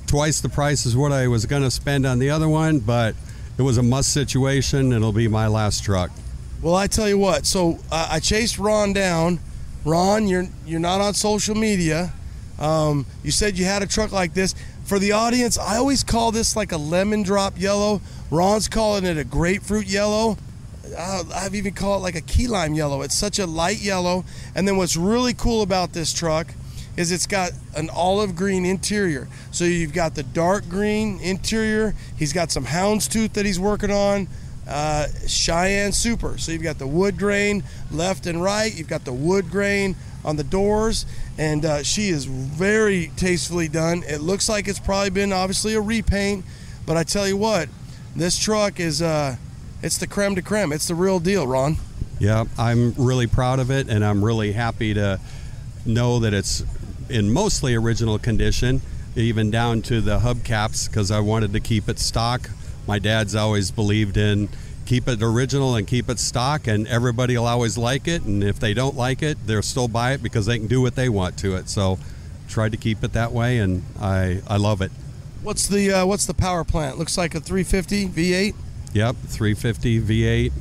S11: Twice the price is what I was going to spend on the other one, but it was a must situation. It'll be my last truck.
S1: Well, I tell you what, so I chased Ron down. Ron, you're not on social media. You said you had a truck like this. For the audience, I always call this like a lemon drop yellow. Ron's calling it a grapefruit yellow. I've even called it like a key lime yellow. It's such a light yellow. And then what's really cool about this truck is it's got an olive green interior. So you've got the dark green interior. He's got some houndstooth that he's working on. Cheyenne Super. So you've got the wood grain left and right. You've got the wood grain on the doors, and she is very tastefully done. It looks like it's probably been obviously a repaint, but I tell you what, this truck is it's the creme de creme. It's the real deal, Ron.
S11: Yeah, I'm really proud of it, and I'm really happy to know that it's in mostly original condition, even down to the hubcaps, because I wanted to keep it stock my dad's always believed in keep it original and keep it stock, and everybody will always like it. And if they don't like it, they'll still buy it because they can do what they want to it. So tried to keep it that way, and I love it.
S1: What's the power plant? Looks like a 350 V8.
S11: Yep, 350 V8,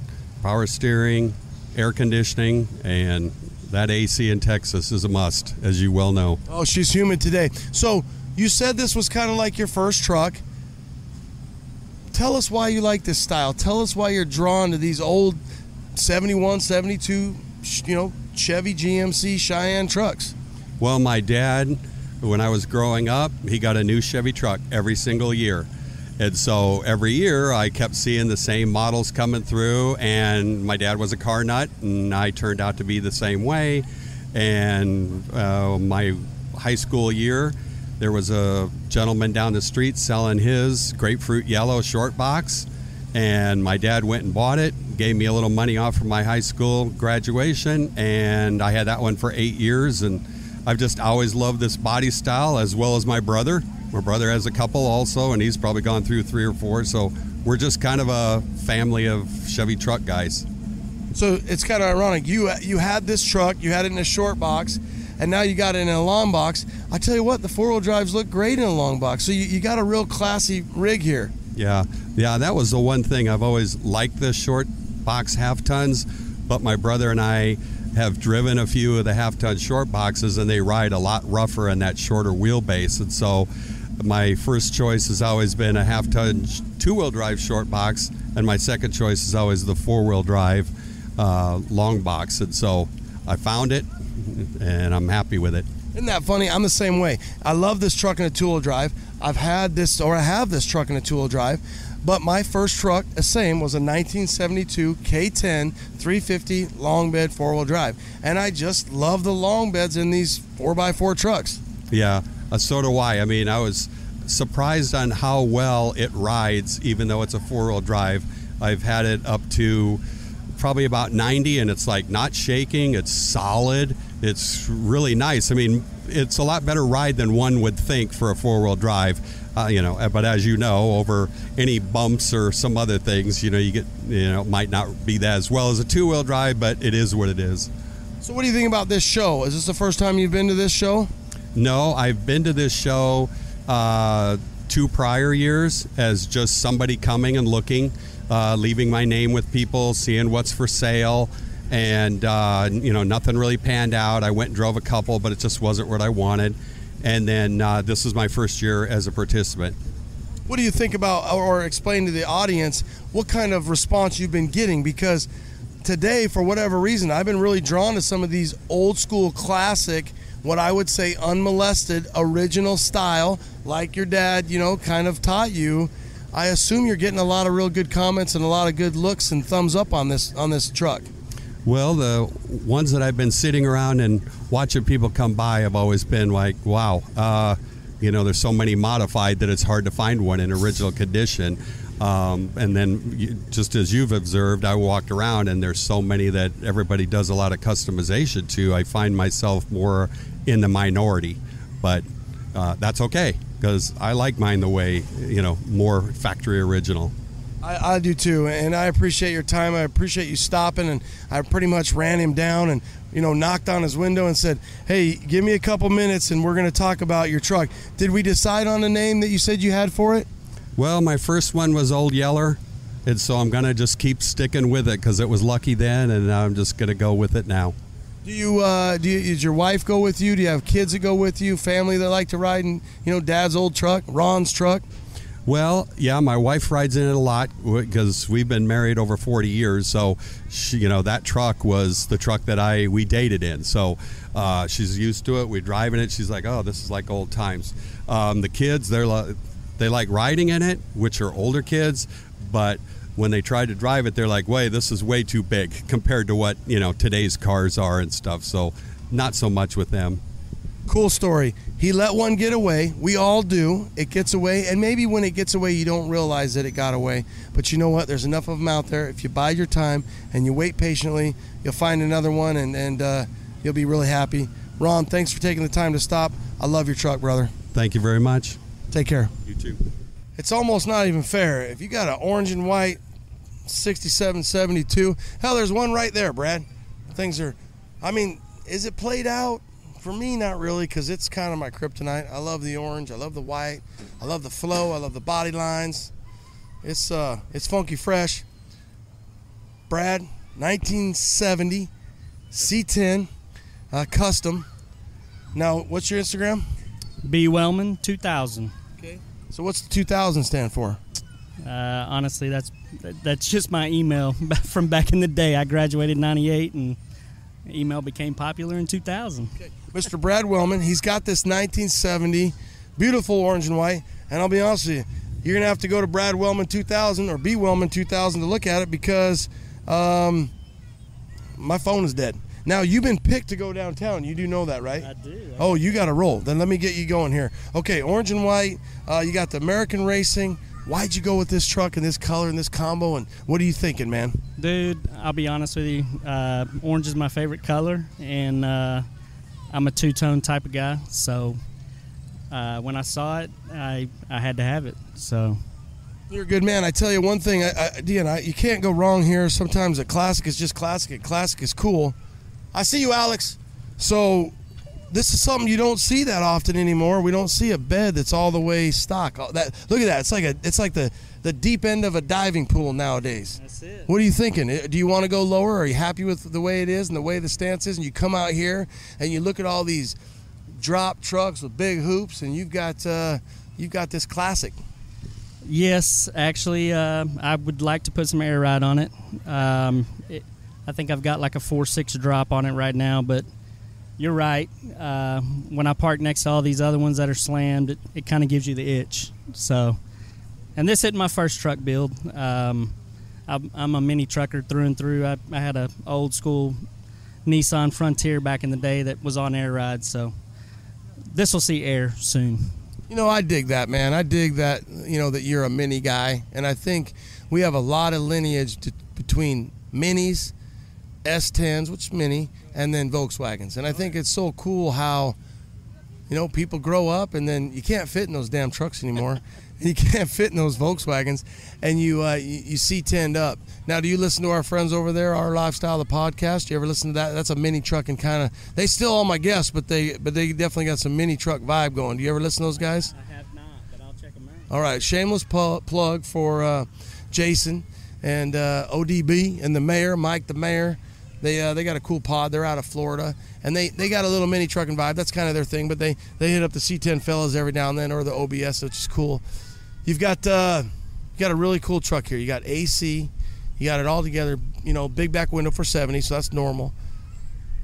S11: power steering, air conditioning, and that AC in Texas is a must, as you well know.
S1: Oh, she's humid today. So you said this was kind of like your first truck. Tell us why you like this style. Tell us why you're drawn to these old 71, 72, Chevy GMC Cheyenne trucks.
S11: Well, my dad, when I was growing up, he got a new Chevy truck every single year. And so every year I kept seeing the same models coming through, and my dad was a car nut, and I turned out to be the same way. And my high school year, there was a gentleman down the street selling his grapefruit yellow short box, and my dad went and bought it, gave me a little money off for my high school graduation, and I had that one for 8 years. And I've just always loved this body style, as well as my brother. My brother has a couple also, and he's probably gone through 3 or 4. So we're just kind of a family of Chevy truck guys.
S1: So it's kind of ironic. You had this truck, you had it in a short box, and now you got it in a long box. I tell you what, the 4-wheel drives look great in a long box. So you got a real classy rig here.
S11: Yeah, that was the one thing. I've always liked the short box half tons, but my brother and I have driven a few of the half-ton short boxes, and they ride a lot rougher in that shorter wheelbase. And so my first choice has always been a half-ton 2-wheel drive short box, and my second choice is always the 4-wheel drive long box. And so I found it, and I'm happy with it.
S1: Isn't that funny? I'm the same way. I love this truck in a 2-wheel drive. I have this truck in a 2-wheel drive. But my first truck, the same, was a 1972 K10 350 long bed 4-wheel drive. And I just love the long beds in these 4x4 trucks.
S11: Yeah, so do I. I mean, I was surprised on how well it rides, even though it's a 4-wheel drive. I've had it up to probably about 90, and it's like not shaking. It's solid. It's really nice. I mean, it's a lot better ride than one would think for a 4-wheel drive. But as you know, over any bumps or some other things, might not be that as well as a 2-wheel drive, but it is what it is.
S1: So what do you think about this show? Is this the first time you've been to this show?
S11: No, I've been to this show 2 prior years as just somebody coming and looking, leaving my name with people, seeing what's for sale. And, nothing really panned out. I went and drove a couple, but it just wasn't what I wanted. And then this is my first year as a participant.
S1: What do you think about, or explain to the audience, what kind of response you've been getting? Because today, for whatever reason, I've been really drawn to some of these old school classic, what I would say unmolested, original style, like your dad, kind of taught you. I assume you're getting a lot of real good comments and a lot of good looks and thumbs up on this truck.
S11: Well, the ones that I've been sitting around and watching people come by have always been like, wow, there's so many modified that it's hard to find one in original condition. And then just as you've observed, I walked around and there's so many that everybody does a lot of customization to. I find myself more in the minority, but that's okay because I like mine the way, more factory original.
S1: I do too, and I appreciate your time. I appreciate you stopping, and I pretty much ran him down and knocked on his window and said, hey, give me a couple minutes and we're going to talk about your truck. Did we decide on a name that you said you had for it?
S11: Well, my first one was Old Yeller, and so I'm going to just keep sticking with it because it was lucky then, and I'm just going to go with it now.
S1: Does your wife go with you? Do you have kids that go with you, family that like to ride in, Dad's old truck, Ron's truck?
S11: Well, yeah, my wife rides in it a lot because we've been married over 40 years. So, that truck was the truck that we dated in. So she's used to it. We drive in it. She's like, oh, this is like old times. The kids, they like riding in it, which are older kids. But when they try to drive it, they're like, wait, this is way too big compared to what, today's cars are and stuff. So not so much with them.
S1: Cool story. He let one get away. We all do. It gets away, and maybe when it gets away, you don't realize that it got away. But you know what? There's enough of them out there. If you bide your time and you wait patiently, you'll find another one, and you'll be really happy. Ron, thanks for taking the time to stop. I love your truck, brother.
S11: Thank you very much.
S1: Take care.
S11: You too.
S1: it's almost not even fair. If you got an orange and white 67, 72, hell, there's one right there, Brad. Things are, I mean, is it played out? For me, not really, because it's kind of my kryptonite. I love the orange. I love the white. I love the flow. I love the body lines. It's funky fresh. Brad, 1970 C10 custom. Now, what's your Instagram?
S12: B. Wellman 2000.
S1: Okay. So what's the 2000 stand for?
S12: Honestly, that's just my email from back in the day. I graduated in 98 and email became popular in 2000.
S1: Okay. Mr. Brad Wellman, he's got this 1970 beautiful orange and white, and I'll be honest with you, you're gonna have to go to Brad Wellman 2000 or B Wellman 2000 to look at it because my phone is dead. Now, you've been picked to go downtown. You do know that, right?
S12: I do.
S1: Oh, you got to roll. Then let me get you going here. Okay, orange and white. You got the American Racing. Why'd you go with this truck and this color and this combo? And what are you thinking, man?
S12: Dude, I'll be honest with you. Orange is my favorite color, and I'm a two-tone type of guy. So when I saw it, I had to have it. So
S1: you're a good man. I tell you one thing, you can't go wrong here. Sometimes a classic is just classic. A classic is cool. I see you, Alex. So this is something you don't see that often anymore. We don't see a bed that's all the way stock. Look at that. It's like the deep end of a diving pool nowadays.
S12: That's it.
S1: What are you thinking? Do you want to go lower? Are you happy with the way it is and the way the stance is? And you come out here and you look at all these drop trucks with big hoops, and you've got this classic.
S12: Yes, actually, I would like to put some air ride on it. I think I've got like a 4.6 drop on it right now, but you're right. When I park next to all these other ones that are slammed, it kind of gives you the itch. So, and this isn't my first truck build. I'm a mini trucker through and through. I had a old school Nissan Frontier back in the day that was on air ride, so this will see air soon.
S1: You know, I dig that, man. I dig that, that you're a mini guy, and I think we have a lot of lineage between minis, S10's, which is mini, and then Volkswagens. And I think it's so cool how, people grow up and then you can't fit in those damn trucks anymore. And you can't fit in those Volkswagens, and you C10'd up. Now, do you listen to our friends over there, Our Lifestyle, the podcast? Do you ever listen to that? That's a mini truck and kind of, they still all my guests, but they definitely got some mini truck vibe going. Do you ever listen to those guys?
S12: I have not, but I'll check them out.
S1: All right, shameless plug for Jason and ODB and the mayor, Mike the mayor. They got a cool pod. They're out of Florida, and they got a little mini trucking vibe. That's kind of their thing, but they hit up the C10 fellas every now and then, or the OBS, which is cool. You've got a really cool truck here. You got AC. You got it all together, big back window for 70, so that's normal.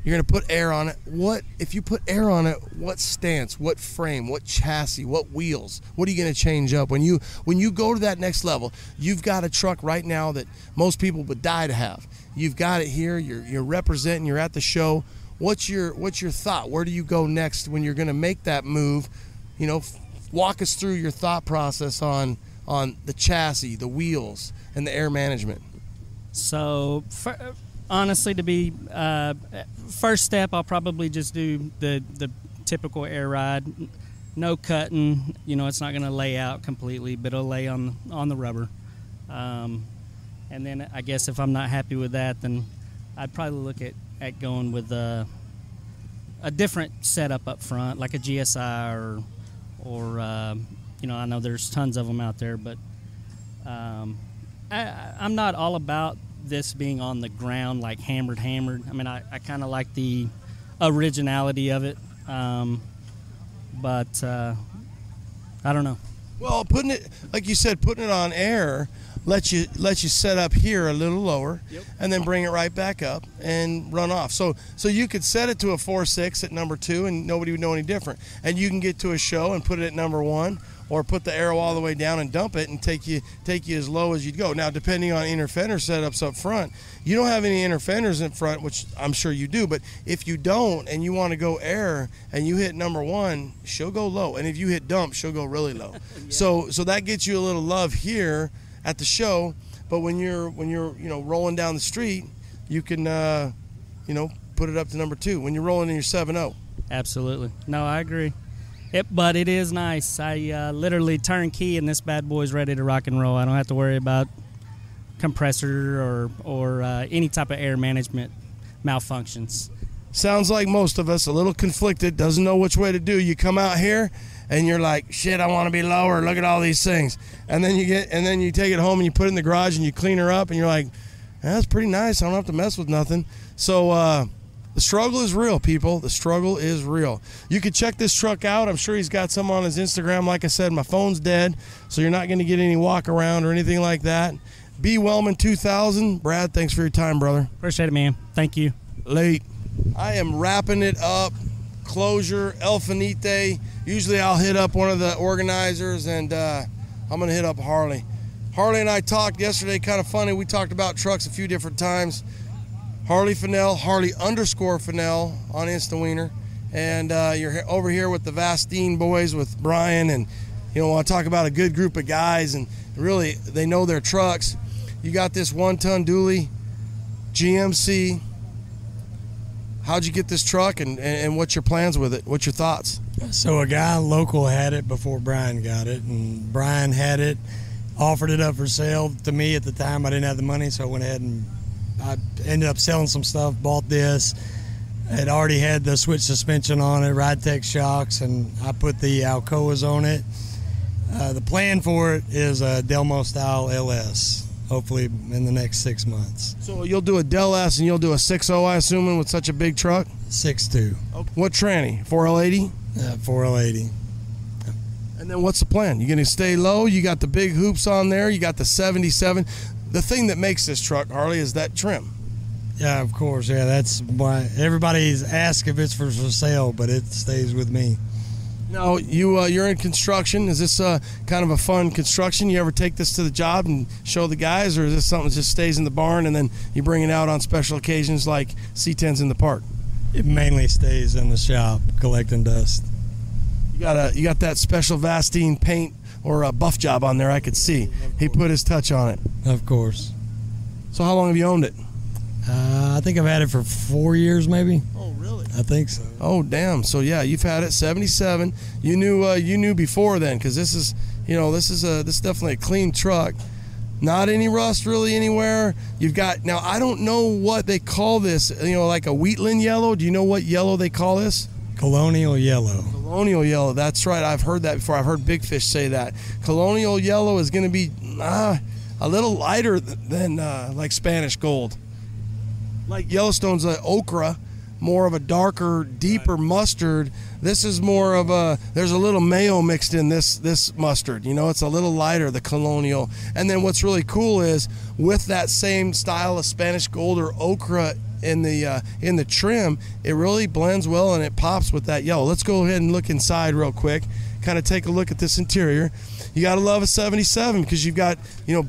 S1: You're going to put air on it. What if you put air on it? What stance, what frame, what chassis, what wheels? What are you going to change up? When you go to that next level, you've got a truck right now that most people would die to have. You've got it here. You're representing. You're at the show. What's your thought? Where do you go next when you're going to make that move? Walk us through your thought process on the chassis, the wheels, and the air management.
S12: So, honestly, to be first step, I'll probably just do the typical air ride. No cutting. It's not going to lay out completely, but it'll lay on the rubber. And then I guess if I'm not happy with that, then I'd probably look at going with a different setup up front, like a GSI or I know there's tons of them out there, but I'm not all about this being on the ground like hammered. I mean, I kind of like the originality of it, but I don't know.
S1: Well, putting it, like you said, putting it on air let you set up here a little lower, yep, and then bring it right back up and run off. So you could set it to a 4.6 at number 2 and nobody would know any different. And you can get to a show and put it at number 1, or put the arrow all the way down and dump it and take you as low as you'd go. Now, depending on inner fender setups up front, you don't have any inner fenders in front, which I'm sure you do, but if you don't and you want to go air and you hit number 1, she'll go low. And if you hit dump, she'll go really low. Yeah. So that gets you a little love here at the show, but when you're rolling down the street, you can put it up to number 2 when you're rolling in your 7.0.
S12: Absolutely. No, I agree. But it is nice. I literally turn key and this bad boy's ready to rock and roll. I don't have to worry about compressor or any type of air management malfunctions.
S1: Sounds like most of us, a little conflicted, doesn't know which way to do. You come out here and you're like, shit, I want to be lower. Look at all these things. And then you take it home and you put it in the garage and you clean her up and you're like, that's pretty nice. I don't have to mess with nothing. So the struggle is real, people. The struggle is real. You can check this truck out. I'm sure he's got some on his Instagram. Like I said, my phone's dead, so you're not going to get any walk around or anything like that. B. Wellman 2000. Brad, thanks for your time, brother.
S12: Appreciate it, man. Thank you.
S1: Late. I am wrapping it up. Closure, El Finite. Usually I'll hit up one of the organizers, and I'm going to hit up Harley. Harley and I talked yesterday, kind of funny. We talked about trucks a few different times. Harley Fennell, Harley_Fennell on Instawiener. And you're over here with the Vastine boys with Brian. And, you know, I talk about a good group of guys, and really they know their trucks. You got this 1-ton dually, GMC. How'd you get this truck, and what's your plans with it? What's your thoughts?
S13: So a guy local had it before Brian got it, and Brian had it, offered it up for sale to me at the time. I didn't have the money, so I went ahead and I ended up selling some stuff, bought this. It already had the switch suspension on it, Ride-Tech shocks, and I put the Alcoas on it. The plan for it is a Delmo style LS, hopefully in the next 6 months.
S1: So you'll do a Del S and you'll do a 6.0, I assume, with such a big truck?
S13: 6.2.
S1: What tranny? 4L80?
S13: 4L80.
S1: And then what's the plan? You going to stay low? You got the big hoops on there. You got the 77. The thing that makes this truck, Harley, is that trim.
S13: Yeah, of course. Yeah, that's why everybody's asked if it's for sale, but it stays with me.
S1: Now, you're in construction. Is this kind of a fun construction? You ever take this to the job and show the guys, or is this something that just stays in the barn and then you bring it out on special occasions like C10's in the park?
S13: It mainly stays in the shop collecting dust.
S1: You got that special Vastine paint or a buff job on there, I could see. He put his touch on it.
S13: Of course.
S1: So how long have you owned it?
S13: I think I've had it for 4 years, maybe.
S1: Oh, really?
S13: I think so.
S1: Oh, damn. So yeah, you've had it 77. You knew before then, because this is definitely a clean truck. Not any rust really anywhere. You've got, now I don't know what they call this. Like a Wheatland yellow. Do you know what yellow they call this?
S13: Colonial yellow.
S1: Colonial yellow. That's right. I've heard that before. I've heard Big Fish say that. Colonial yellow is going to be a little lighter than like Spanish gold. Like Yellowstone's ochre, more of a darker, deeper mustard. This is more of there's a little mayo mixed in this mustard. It's a little lighter, the Colonial. And then what's really cool is with that same style of Spanish gold or ochre in the trim, it really blends well and it pops with that yellow. Let's go ahead and look inside real quick, kind of take a look at this interior. You got to love a 77 because you've got,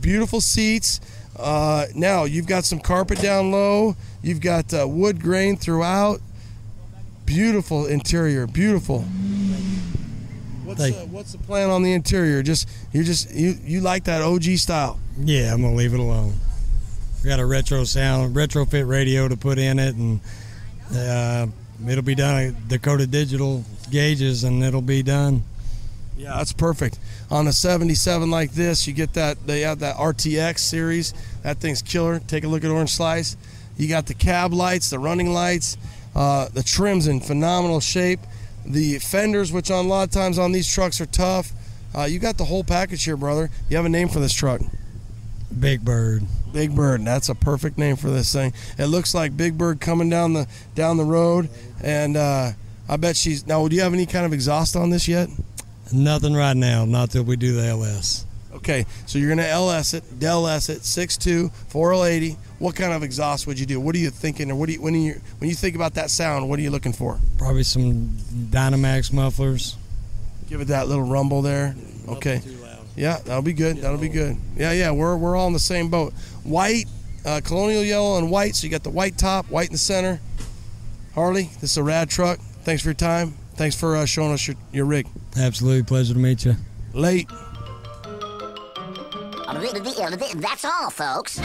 S1: beautiful seats. Now you've got some carpet down low. You've got wood grain throughout. Beautiful interior, beautiful. What's the plan on the interior? You like that OG style?
S13: Yeah, I'm gonna leave it alone. We got a retro sound, retrofit radio to put in it, and it'll be done at Dakota Digital gauges, and it'll be done.
S1: Yeah, that's perfect. On a 77 like this, you get that, they have that RTX series. That thing's killer. Take a look at Orange Slice. You got the cab lights, the running lights, the trim's in phenomenal shape. The fenders, which on a lot of times on these trucks are tough. You got the whole package here, brother. You have a name for this truck?
S13: Big Bird.
S1: Big Bird. That's a perfect name for this thing. It looks like Big Bird coming down the road, and I bet she's. Now, do you have any kind of exhaust on this yet?
S13: Nothing right now, not till we do the LS.
S1: Okay, so you're going to LS it, Del S it, 6.2, 4L80. What kind of exhaust would you do? What are you thinking, or when you think about that sound, what are you looking for?
S13: Probably some Dynamax mufflers.
S1: Give it that little rumble there. Okay. Yeah, that'll be good. That'll be good. Yeah, we're all in the same boat. White, Colonial yellow and white, so you got the white top, white in the center. Harley, this is a rad truck. Thanks for your time. Thanks for showing us your rig.
S13: Absolutely, pleasure to meet you.
S1: Late.
S14: That's all, folks.